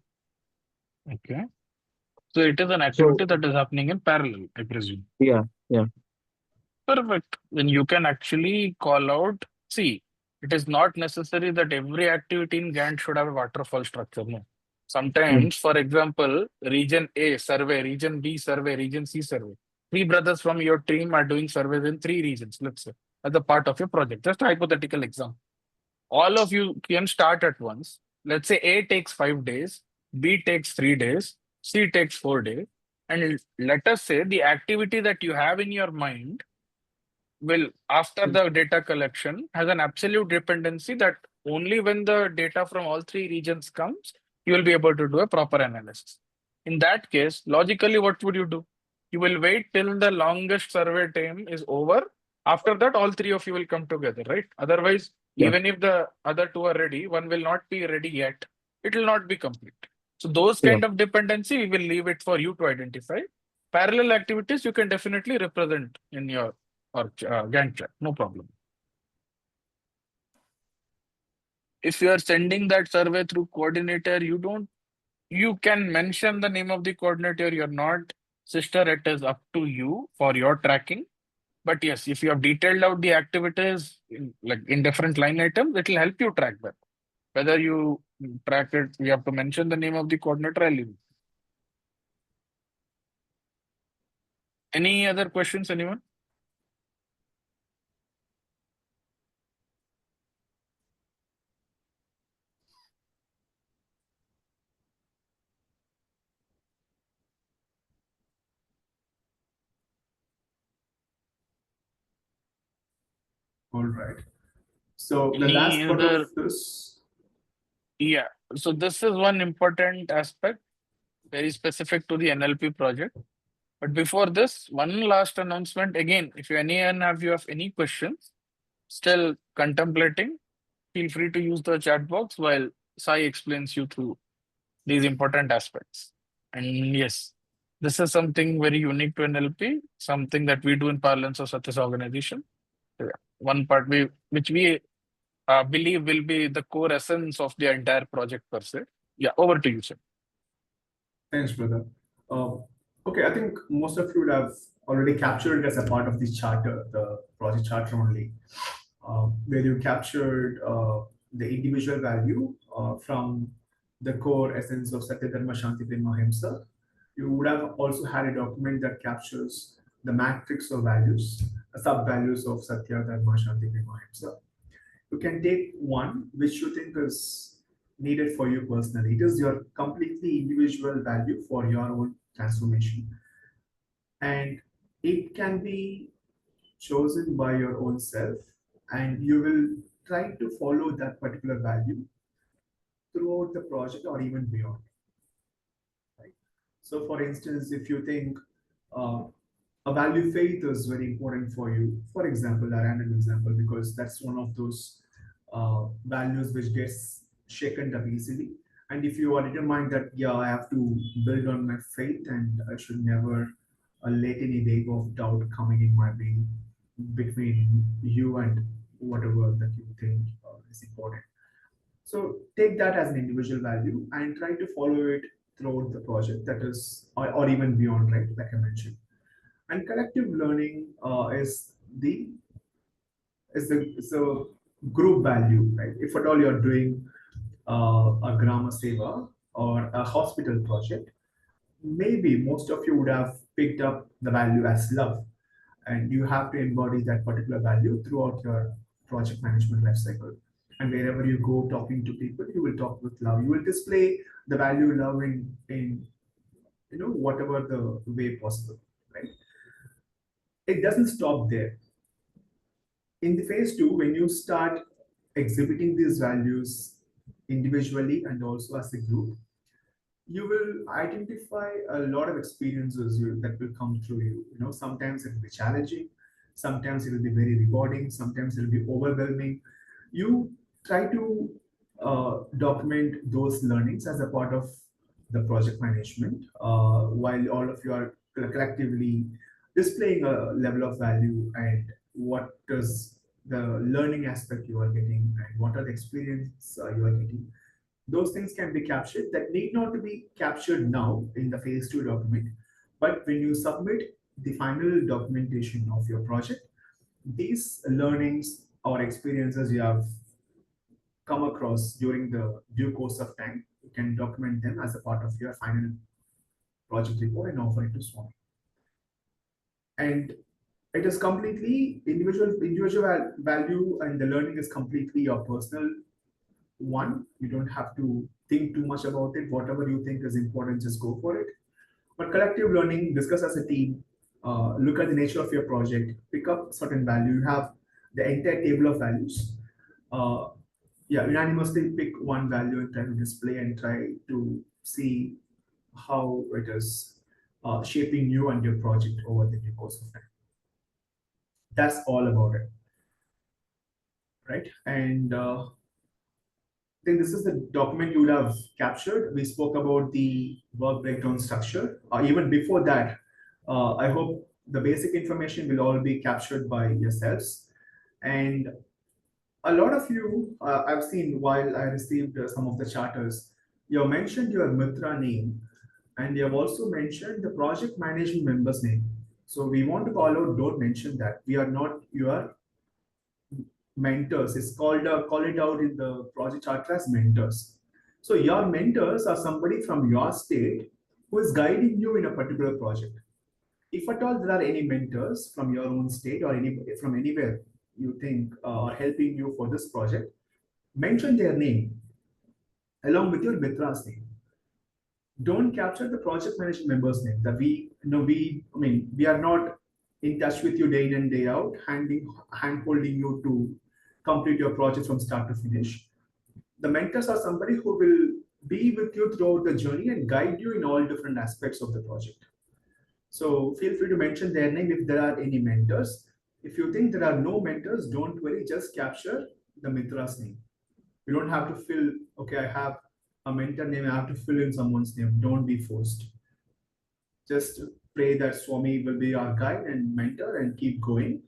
S1: Okay. So it is an activity that is happening in parallel, I presume.
S12: Yeah, yeah.
S1: Perfect. Then you can actually call out. See, it is not necessary that every activity in Gantt should have a waterfall structure. No. Sometimes, for example, region A survey, region B survey, region C survey. 3 brothers from your team are doing surveys in 3 regions, let's say, as a part of your project. Just a hypothetical example. All of you can start at once. Let's say A takes 5 days, B takes 3 days, C takes 4 days. And let us say the activity that you have in your mind will, after the data collection, has an absolute dependency that only when the data from all 3 regions comes, you will be able to do a proper analysis. In that case, logically, what would you do? You will wait till the longest survey time is over. After that, all 3 of you will come together, right? Otherwise, even if the other 2 are ready, one will not be ready yet. It will not be complete. So those kind of dependency, we will leave it for you to identify. Parallel activities, you can definitely represent in your Gantt chart, no problem. If you are sending that survey through coordinator, you can mention the name of the coordinator. You're not, sister, it is up to you for your tracking. But yes, if you have detailed out the activities in different line items, it will help you track that. Whether you track it, you have to mention the name of the coordinator. I'll leave it. Any other questions, anyone?
S2: All right. So the
S1: Any
S2: last part
S1: other-
S2: of this.
S1: Yeah. So this is one important aspect, very specific to the NLP project. But before this, one last announcement. Again, if you have any questions, still contemplating, feel free to use the chat box while Sai explains you through these important aspects. And yes, this is something very unique to NLP, something that we do in parlance of Satya's organization. One part which we believe will be the core essence of the entire project per se. Yeah, over to you, sir.
S2: Thanks, brother. Okay, I think most of you would have already captured it as a part of this charter, the project charter only, where you captured the individual value from the core essence of Satya Dharma Shanti Prema Ahimsa. You would have also had a document that captures the matrix of values, sub values of Satya Dharma Shanti Prema Ahimsa. You can take one which you think is needed for you personally. It is your completely individual value for your own transformation. And it can be chosen by your own self, and you will try to follow that particular value throughout the project or even beyond. Right? So, for instance, if you think a value faith is very important for you, for example, a random example, because that's one of those values which gets shaken up easily. And if you are determined that, yeah, I have to build on my faith and I should never let any wave of doubt coming in my way between you and whatever that you think is important. So take that as an individual value and try to follow it throughout the project, that is, or even beyond, right? Like I mentioned. And collective learning is a group value, right? If at all you're doing a Grama Seva or a hospital project, maybe most of you would have picked up the value as love, and you have to embody that particular value throughout your project management lifecycle. And wherever you go talking to people, you will talk with love. You will display the value love in whatever the way possible, right? It doesn't stop there. In the phase 2, when you start exhibiting these values individually and also as a group, you will identify a lot of experiences that will come through you. Sometimes it will be challenging, sometimes it will be very rewarding, sometimes it will be overwhelming. You try to document those learnings as a part of the project management, while all of you are collectively displaying a level of value and what is the learning aspect you are getting and what are the experience you are getting. Those things can be captured. That need not to be captured now in the phase 2 document, but when you submit the final documentation of your project, these learnings or experiences you have come across during the due course of time, you can document them as a part of your final project report and offer it to Swami. And it is completely individual value, and the learning is completely your personal one. You don't have to think too much about it. Whatever you think is important, just go for it. But collective learning, discuss as a team, look at the nature of your project, pick up certain value. You have the entire table of values. Unanimously pick one value and try to display and try to see how it is shaping you and your project over the due course of time. That's all about it, right? And then this is the document you would have captured. We spoke about the work breakdown structure. Even before that, I hope the basic information will all be captured by yourselves. And a lot of you, I've seen while I received some of the charters, you have mentioned your Mitra name, and you have also mentioned the project management member's name. So we want to call out, don't mention that. We are not your mentors. It's call it out in the project charter as mentors. So your mentors are somebody from your state who is guiding you in a particular project. If at all there are any mentors from your own state or from anywhere you think are helping you for this project, mention their name along with your Mitra's name. Don't capture the project management member's name. That we are not in touch with you day in and day out, hand-holding you to complete your project from start to finish. The mentors are somebody who will be with you throughout the journey and guide you in all different aspects of the project. So feel free to mention their name if there are any mentors. If you think there are no mentors, don't worry, just capture the Mitra's name. You don't have to fill, okay, I have a mentor name, I have to fill in someone's name. Don't be forced. Just pray that Swami will be our guide and mentor and keep going.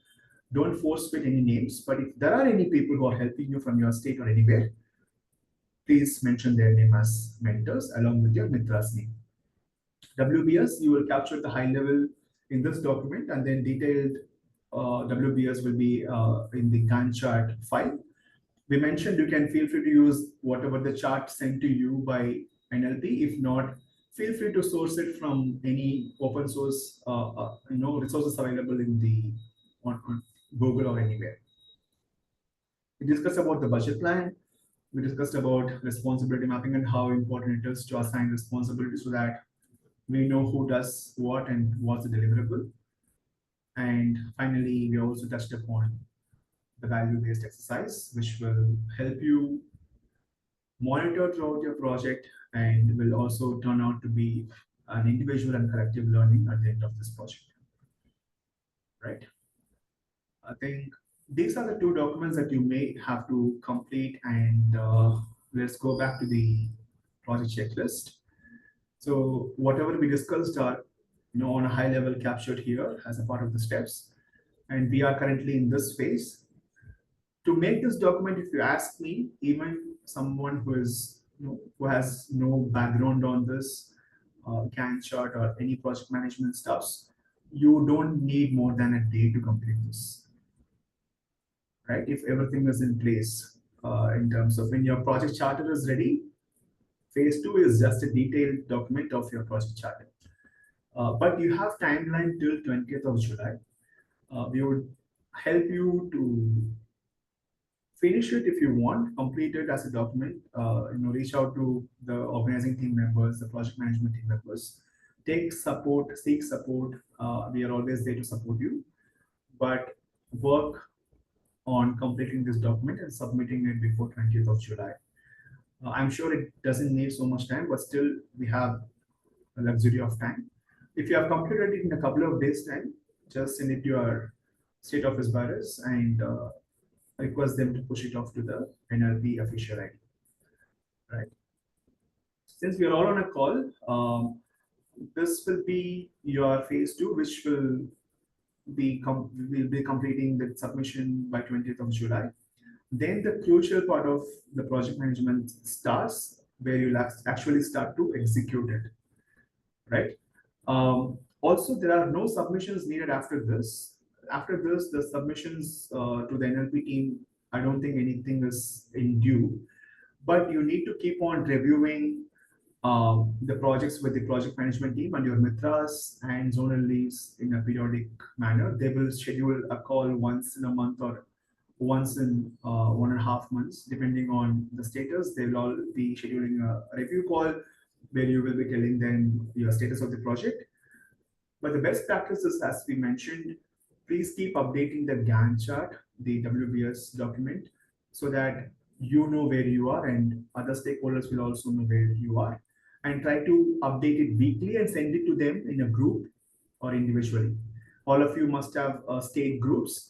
S2: Don't force fit any names, but if there are any people who are helping you from your state or anywhere, please mention their name as mentors along with your Mitra's name. WBS, you will capture the high level in this document, and then detailed WBS will be in the Gantt chart file. We mentioned you can feel free to use whatever the chart sent to you by NLP. If not, feel free to source it from any open source resources available in the on Google or anywhere. We discussed about the budget plan. We discussed about responsibility mapping and how important it is to assign responsibility so that we know who does what and what's the deliverable. And finally, we also touched upon the value-based exercise, which will help you monitor throughout your project and will also turn out to be an individual and collective learning at the end of this project. Right? I think these are the two documents that you may have to complete, and let's go back to the project checklist. So whatever we discussed are on a high level captured here as a part of the steps, and we are currently in this phase. To make this document, if you ask me, even someone who is who has no background on this Gantt chart or any project management stuffs, you don't need more than a day to complete this. Right? If everything is in place in terms of when your project charter is ready, phase 2 is just a detailed document of your project charter. But you have timeline till 20th of July. We would help you to finish it if you want, complete it as a document, reach out to the organizing team members, the project management team members, take support, seek support. We are always there to support you, but work on completing this document and submitting it before 20th of July. I'm sure it doesn't need so much time, but still we have a luxury of time. If you have completed it in a couple of days' time, just send it to your state office bearers and request them to push it off to the NLP official ID. Right. Since we are all on a call, this will be your phase 2, which will be completing the submission by 20th of July. Then the crucial part of the project management starts, where you'll actually start to execute it. Right. Also, there are no submissions needed after this. After this, the submissions to the NLP team, I don't think anything is in due, but you need to keep on reviewing the projects with the project management team and your Mitras and zonal leads in a periodic manner. They will schedule a call once in a month or once in 1.5 months, depending on the status. They will all be scheduling a review call where you will be telling them your status of the project. But the best practice is, as we mentioned, please keep updating the Gantt chart, the WBS document, so that you know where you are and other stakeholders will also know where you are. And try to update it weekly and send it to them in a group or individually. All of you must have state groups.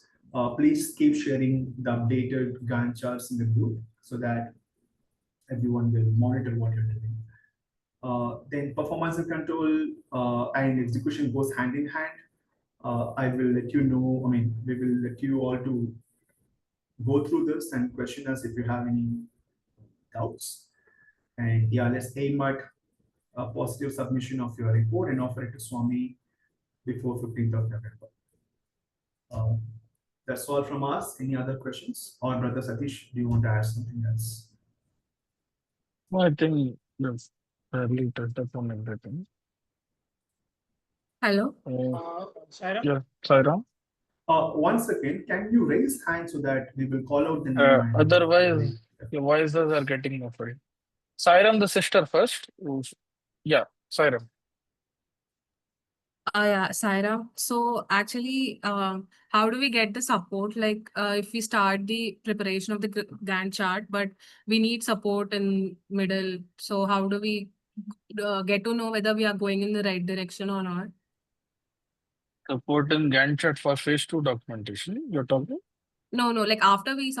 S2: Please keep sharing the updated Gantt charts in the group so that everyone will monitor what you're doing. Then performance and control and execution goes hand in hand. I will let you know, we will let you all to go through this and question us if you have any doubts. And yeah, let's aim at a positive submission of your report and offer it to Swami before 15th of November. That's all from us. Any other questions? Or Brother Satish, do you want to add something else?
S1: I think that's fairly touched upon everything.
S11: Hello.
S1: Yeah, Sairam.
S2: 1 second, can you raise hand so that we will call out the name?
S1: Otherwise, your voices are getting muffled. Sairam, the sister first. Yeah, Sairam.
S11: Yeah, Saira. So actually, how do we get the support? Like, if we start the preparation of the Gantt chart, but we need support in middle. So how do we get to know whether we are going in the right direction or not?
S1: Support in Gantt chart for phase 2 documentation, you're talking?
S11: No, like after we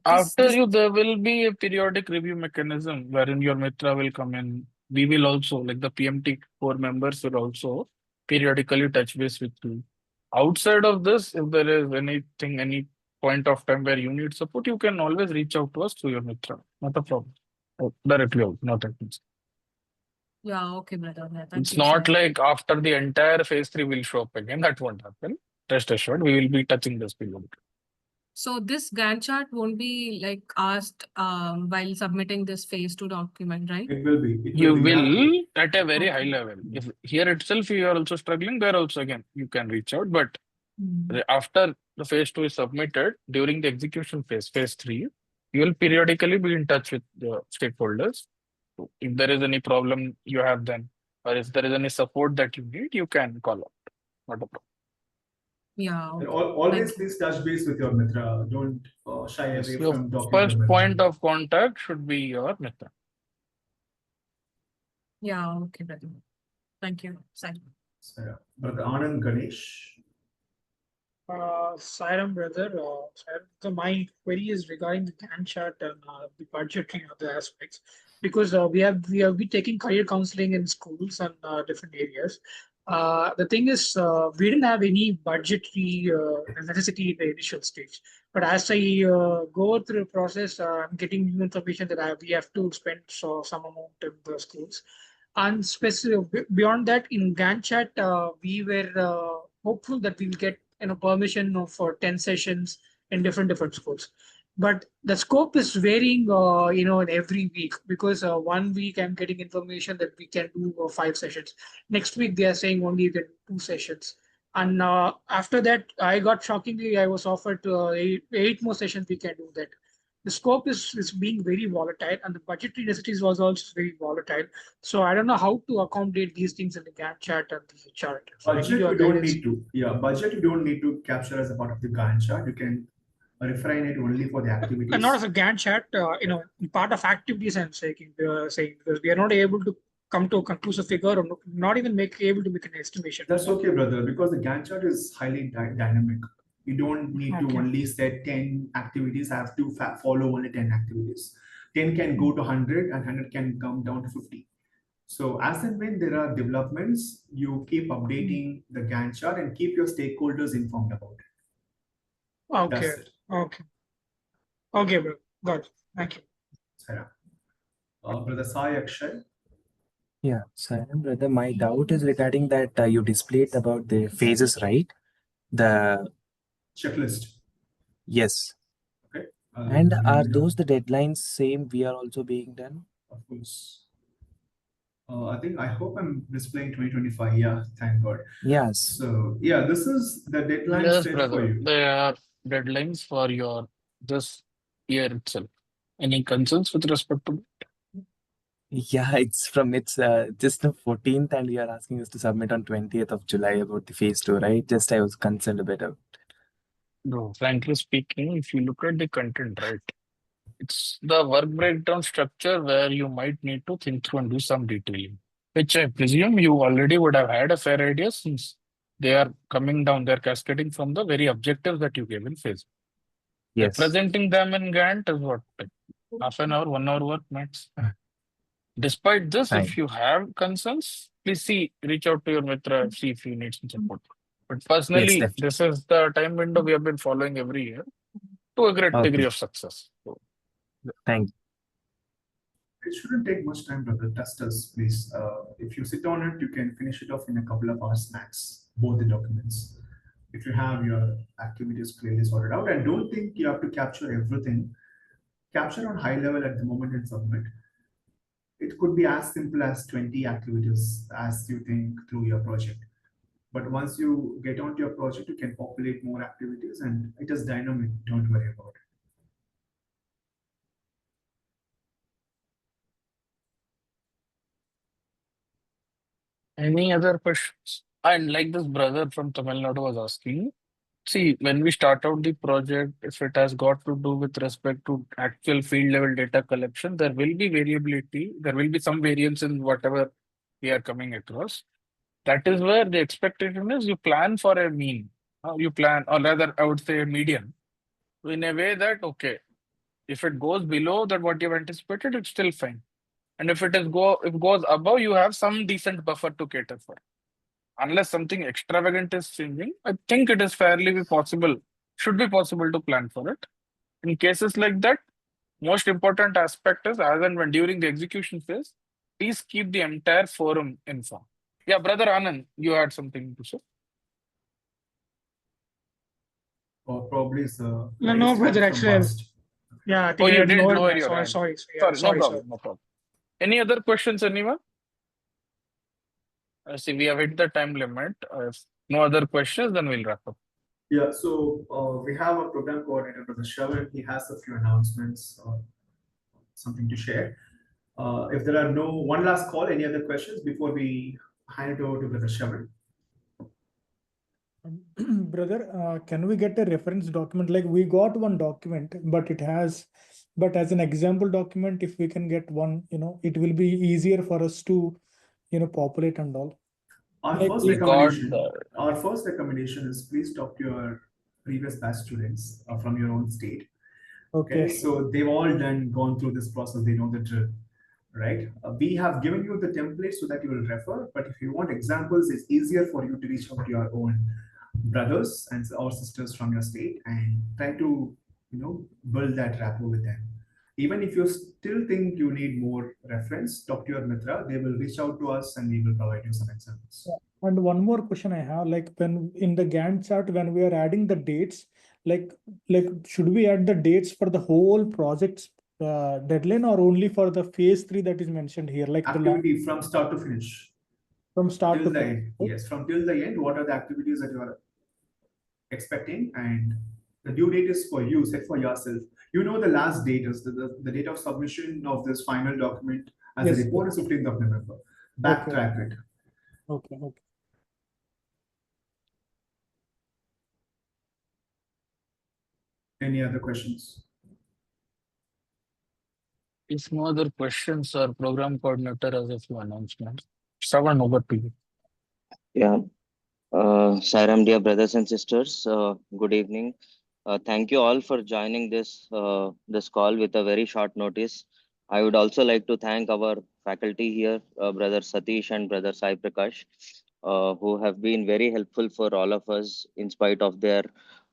S1: After you, there will be a periodic review mechanism wherein your Mitra will come in. We will also, like the PMT core members will also periodically touch base with you. Outside of this, if there is anything, any point of time where you need support, you can always reach out to us through your Mitra. Not a problem. Directly out, not at least.
S11: Yeah, okay, brother. Yeah, thank
S1: It's
S11: you,
S1: not
S11: sir.
S1: like after the entire phase 3 will show up again. That won't happen. Rest assured, we will be touching this period.
S11: So this Gantt chart won't be like asked while submitting this phase 2 document, right?
S2: It will be. It
S1: You
S2: will be.
S1: will at a very high
S11: Okay.
S1: level. If here itself you are also struggling, there also again you can reach out. But
S11: Mm.
S1: after the phase 2 is submitted, during the execution phase, phase 3, you will periodically be in touch with the stakeholders. So if there is any problem you have then, or if there is any support that you need, you can call out. Not a problem.
S11: Yeah,
S2: And
S11: okay.
S2: always
S11: Thank you.
S2: please touch base with your Mitra. Don't shy
S1: Yes,
S2: away
S1: your
S2: from talking to
S1: first
S2: your
S1: point
S2: Mitra.
S1: of contact should be your Mitra.
S11: Yeah, okay, brother. Thank you. Sai.
S2: So, Brother Anand Ganesh.
S13: Sairam, brother. Sairam, so my query is regarding the Gantt chart and the budgetary and other aspects, because we have been taking career counseling in schools and different areas. The thing is, we didn't have any budgetary necessity in the initial stage. But as I go through the process, I'm getting new information that we have to spend some amount in the schools. And beyond that, in Gantt chart, we were hopeful that we will get permission for 10 sessions in different schools, but the scope is varying in every week, because 1 week I'm getting information that we can do 5 sessions. Next week they are saying only the 2 sessions, and after that shockingly I was offered 8 more sessions we can do that. The scope is being very volatile, and the budgetary necessities was also very volatile. So I don't know how to accommodate these things in the Gantt chart and the chart. So I need
S2: Budget
S13: your
S2: you don't
S13: guidance.
S2: need to. Yeah, budget you don't need to capture as a part of the Gantt chart. You can refine it only for the activities.
S13: Not as a Gantt chart, part of activities I'm saying, because we are not able to come to a conclusive figure, or not even able to make an estimation.
S2: That's okay, brother, because the Gantt chart is highly dynamic. You don't need to
S13: Okay.
S2: only set 10 activities. I have to follow only 10 activities. 10 can go to 100 and 100 can come down to 50. So as and when there are developments, you keep updating the Gantt chart and keep your stakeholders informed about it.
S13: Okay.
S2: That's it.
S13: Okay. Okay, bro. Got it. Thank you.
S2: Sarah. Brother Sai Akshay.
S5: Yeah, Saram, brother, my doubt is regarding that you displayed about the phases, right? The
S2: Checklist.
S5: yes.
S2: Okay.
S5: And are those the deadlines same we are also being done?
S2: Of course. I hope I'm displaying 2025. Yeah, thank God.
S5: Yes.
S2: So yeah, this is the deadline
S1: Yes,
S2: set for
S1: brother.
S2: you.
S1: There are deadlines for your this year itself. Any concerns with respect to it?
S5: Yeah, it's just the 14th, and you are asking us to submit on 20th of July about the phase 2, right? Just I was concerned a bit about it.
S1: No, frankly speaking, if you look at the content, right, it's the work breakdown structure where you might need to think through and do some detailing, which I presume you already would have had a fair idea since they are coming down, they're cascading from the very objectives that you gave in phase.
S5: Yes.
S1: Presenting them in Gantt is what, like half an hour, 1 hour work max. Despite this,
S5: Fine.
S1: if you have concerns, please reach out to your Mitra, see if you need some support. But personally,
S5: definitely.
S1: this is the time window we have been following every year to a great
S5: Okay.
S1: degree of success. So,
S5: Thank you.
S2: It shouldn't take much time, brother. Test us, please. If you sit on it, you can finish it off in a couple of hours max, both the documents. If you have your activities clearly sorted out, and don't think you have to capture everything. Capture on high level at the moment and submit. It could be as simple as 20 activities as you think through your project. But once you get onto your project, you can populate more activities, and it is dynamic. Don't worry about it.
S1: any other questions? And like this brother from Tamil Nadu was asking, see, when we start out the project, if it has got to do with respect to actual field level data collection, there will be variability. There will be some variance in whatever we are coming across. That is where the expectation is you plan for a mean. You plan, or rather, I would say a median. In a way that, okay, If it goes below that what you've anticipated, it's still fine. And if it goes above, you have some decent buffer to cater for. Unless something extravagant is changing, I think it is fairly possible, should be possible to plan for it. In cases like that, most important aspect is as and when during the execution phase, please keep the entire forum informed. Yeah, brother Anand, you had something to say.
S2: Or probably it's
S13: No,
S2: raised
S13: no,
S2: hand
S13: brother.
S2: from
S13: Actually,
S2: past.
S13: yeah, I
S1: Oh,
S13: think I
S1: you
S13: have
S1: didn't
S13: lowered
S1: lower
S13: my.
S1: your
S13: Sorry,
S1: hand.
S13: sorry, yeah,
S1: Sorry, no
S13: sorry, sorry.
S1: problem, no problem. Any other questions, anyone? I see we have hit the time limit. If no other questions, then we'll wrap up.
S2: Yeah, so we have a program coordinator, Brother Shravan. He has a few announcements, something to share. If there are no one last call, any other questions before we hand it over to Brother Shravan?
S14: Brother, can we get a reference document? Like we got one document, but as an example document, if we can get one, it will be easier for us to, populate and all.
S2: Our
S14: Like
S2: first
S1: We got
S2: recommendation is please talk to your previous batch students from your own state.
S14: Okay.
S2: So they've all gone through this process. They know the drill, right? We have given you the template so that you will refer. But if you want examples, it's easier for you to reach out to your own brothers and or sisters from your state and try to build that rapport with them. Even if you still think you need more reference, talk to your mitra. They will reach out to us and we will provide you some examples.
S14: And one more question I have, like when in the Gantt chart, when we are adding the dates, like should we add the dates for the whole project's deadline or only for the phase 3 that is mentioned here? Like
S2: activity from start to finish.
S14: From start
S2: till
S14: to
S2: the
S14: finish.
S2: end. Yes, from till the end, what are the activities that you are expecting, and the due date is for you, set for yourself. You know the last date is the date of submission of this final document as
S14: Yes.
S2: a report is 15th of November. Backtrack it.
S14: Okay.
S2: Any other questions?
S1: If no other questions, our program coordinator has a few announcements. Shravan, over to you.
S15: Yeah. Sairam, dear brothers and sisters, good evening. Thank you all for joining this call with a very short notice. I would also like to thank our faculty here, Brother Satish and Brother Sai Prakash, who have been very helpful for all of us in spite of their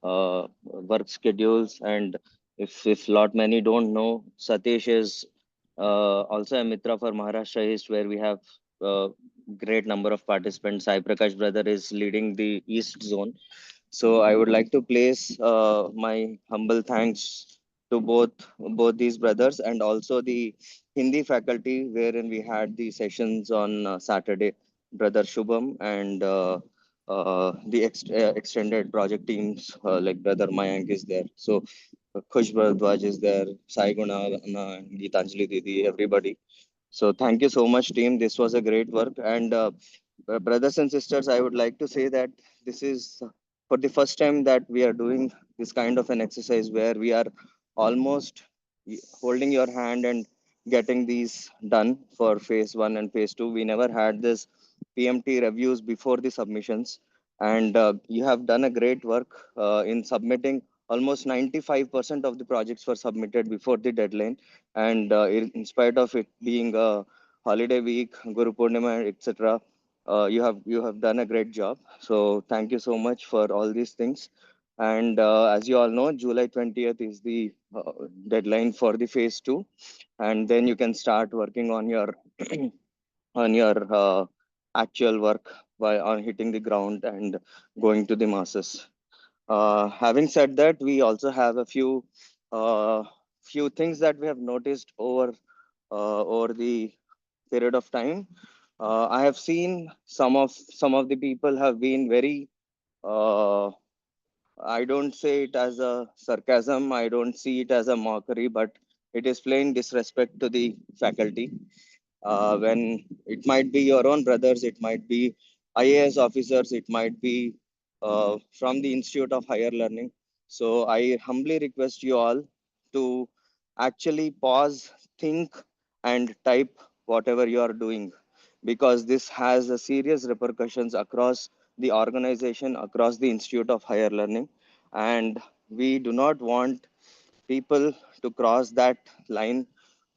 S15: work schedules. And if lot many don't know, Satish is also a mitra for Maharashtra East, where we have great number of participants. Sai Prakash brother is leading the East zone. So I would like to place my humble thanks to both these brothers and also the Hindi faculty, wherein we had the sessions on Saturday. Brother Shubham and the extended project teams like Brother Mayank is there. So Khush Bharadwaj is there, Sai Guna, Anna, Geetanjali Didi, everybody. So thank you so much, team. This was a great work. And brothers and sisters, I would like to say that this is for the first time that we are doing this kind of an exercise where we are almost holding your hand and getting these done for phase 1 and phase 2. We never had this PMT reviews before the submissions. And you have done a great work in submitting. Almost 95% of the projects were submitted before the deadline, and in spite of it being a holiday week, Guru Purnima, etc., you have done a great job. So thank you so much for all these things. And as you all know, July 20th is the deadline for the phase 2, and then you can start working on your on your actual work by on hitting the ground and going to the masses. Having said that, we also have a few things that we have noticed over the period of time. I have seen some of the people have been very. I don't say it as a sarcasm. I don't see it as a mockery, but it is plain disrespect to the faculty. When it might be your own brothers, it might be IAS officers, it might be from the Institute of Higher Learning. So I humbly request you all to actually pause, think, and type whatever you are doing, because this has a serious repercussions across the organization, across the Institute of Higher Learning. And we do not want people to cross that line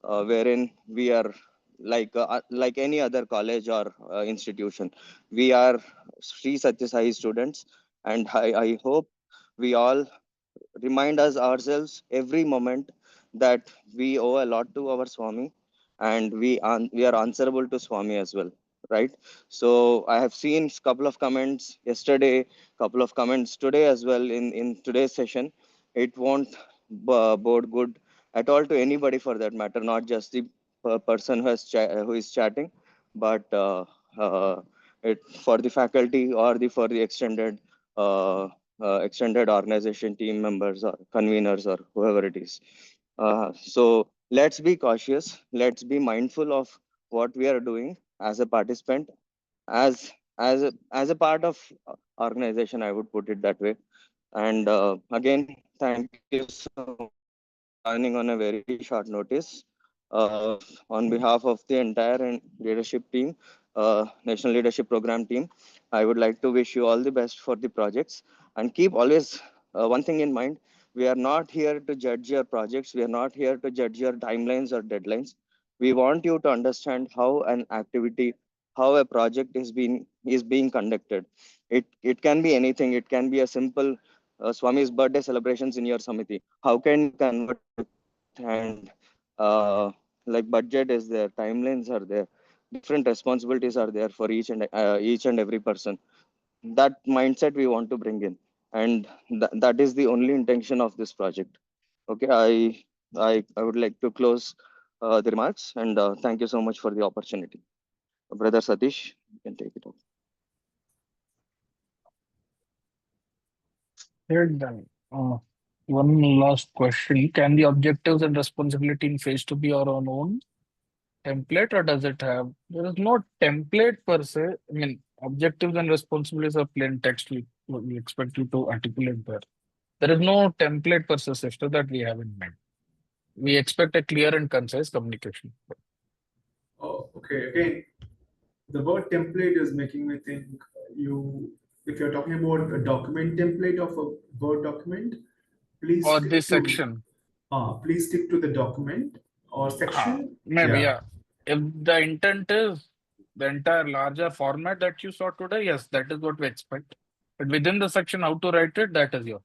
S15: wherein we are like any other college or institution. We are Sri Satya Sai students, and I hope we all remind us ourselves every moment that we owe a lot to our Swami, and we are answerable to Swami as well, right? So I have seen couple of comments yesterday, couple of comments today as well in today's session. It won't bode good at all to anybody for that matter, not just the person who is chatting, but it for the faculty or for the extended organization team members or conveners or whoever it is. So let's be cautious. Let's be mindful of what we are doing as a participant, as a part of organization. I would put it that way. And again, thank you so much for joining on a very short notice. On behalf of the entire leadership team, National Leadership Program team, I would like to wish you all the best for the projects, and keep always one thing in mind. We are not here to judge your projects. We are not here to judge your timelines or deadlines. We want you to understand how an activity, how a project is being conducted. It can be anything. It can be a simple Swami's birthday celebrations in your Samiti. How can you convert it? And like budget is there, timelines are there, different responsibilities are there for each and every person. That mindset we want to bring in, and that is the only intention of this project. Okay, I would like to close the remarks, and thank you so much for the opportunity. Brother Satish, you can take it over.
S1: Heard that. One last question. Can the objectives and responsibility in phase 2 be our own template, or does it have? There is no template per se. I mean, objectives and responsibilities are plain text. We expect you to articulate there. There is no template per se, sister, that we have in mind. We expect a clear and concise communication.
S2: Oh, okay. Again, the word template is making me think if you're talking about a document template of a Word document, please
S1: Or
S2: stick
S1: this
S2: to,
S1: section.
S2: please stick to the document or section.
S1: Maybe, yeah. If the intent is the entire larger format that you saw today, yes, that is what we expect. But within the section, how to write it, that is your.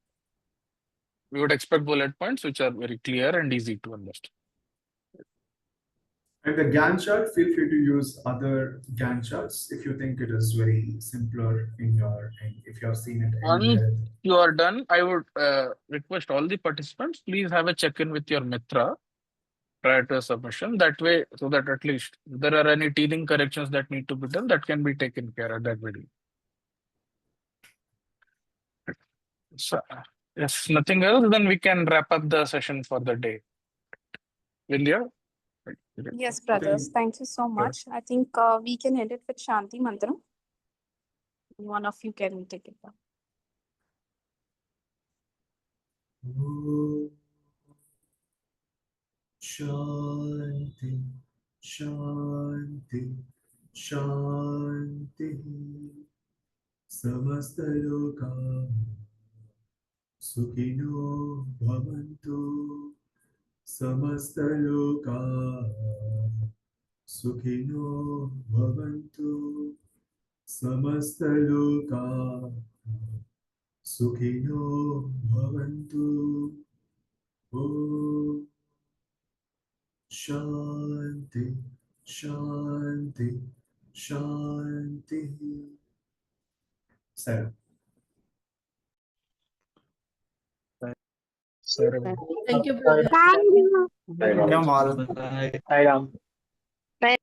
S1: We would expect bullet points which are very clear and easy to understand.
S2: And the Gantt chart, feel free to use other Gantt charts if you think it is very simpler if you have seen it
S1: Once
S2: anywhere.
S1: you are done, I would request all the participants, please have a check-in with your Mitra prior to a submission. That way, so that at least if there are any teething corrections that need to be done, that can be taken care of that video. So, if nothing else, then we can wrap up the session for the day. Vindhya?
S16: Yes, brothers. Thank you so much. I think we can end it with Shanti Mantra. One of you can take it back.
S2: Shanti, Shanti, Shanti. Samasta loka sukhino bhavantu. Samasta loka sukhino bhavantu. Samasta loka sukhino bhavantu. Om Shanti, Shanti, Shanti. Sarah.
S6: Thank you, brother.
S5: Bye.
S9: Bye.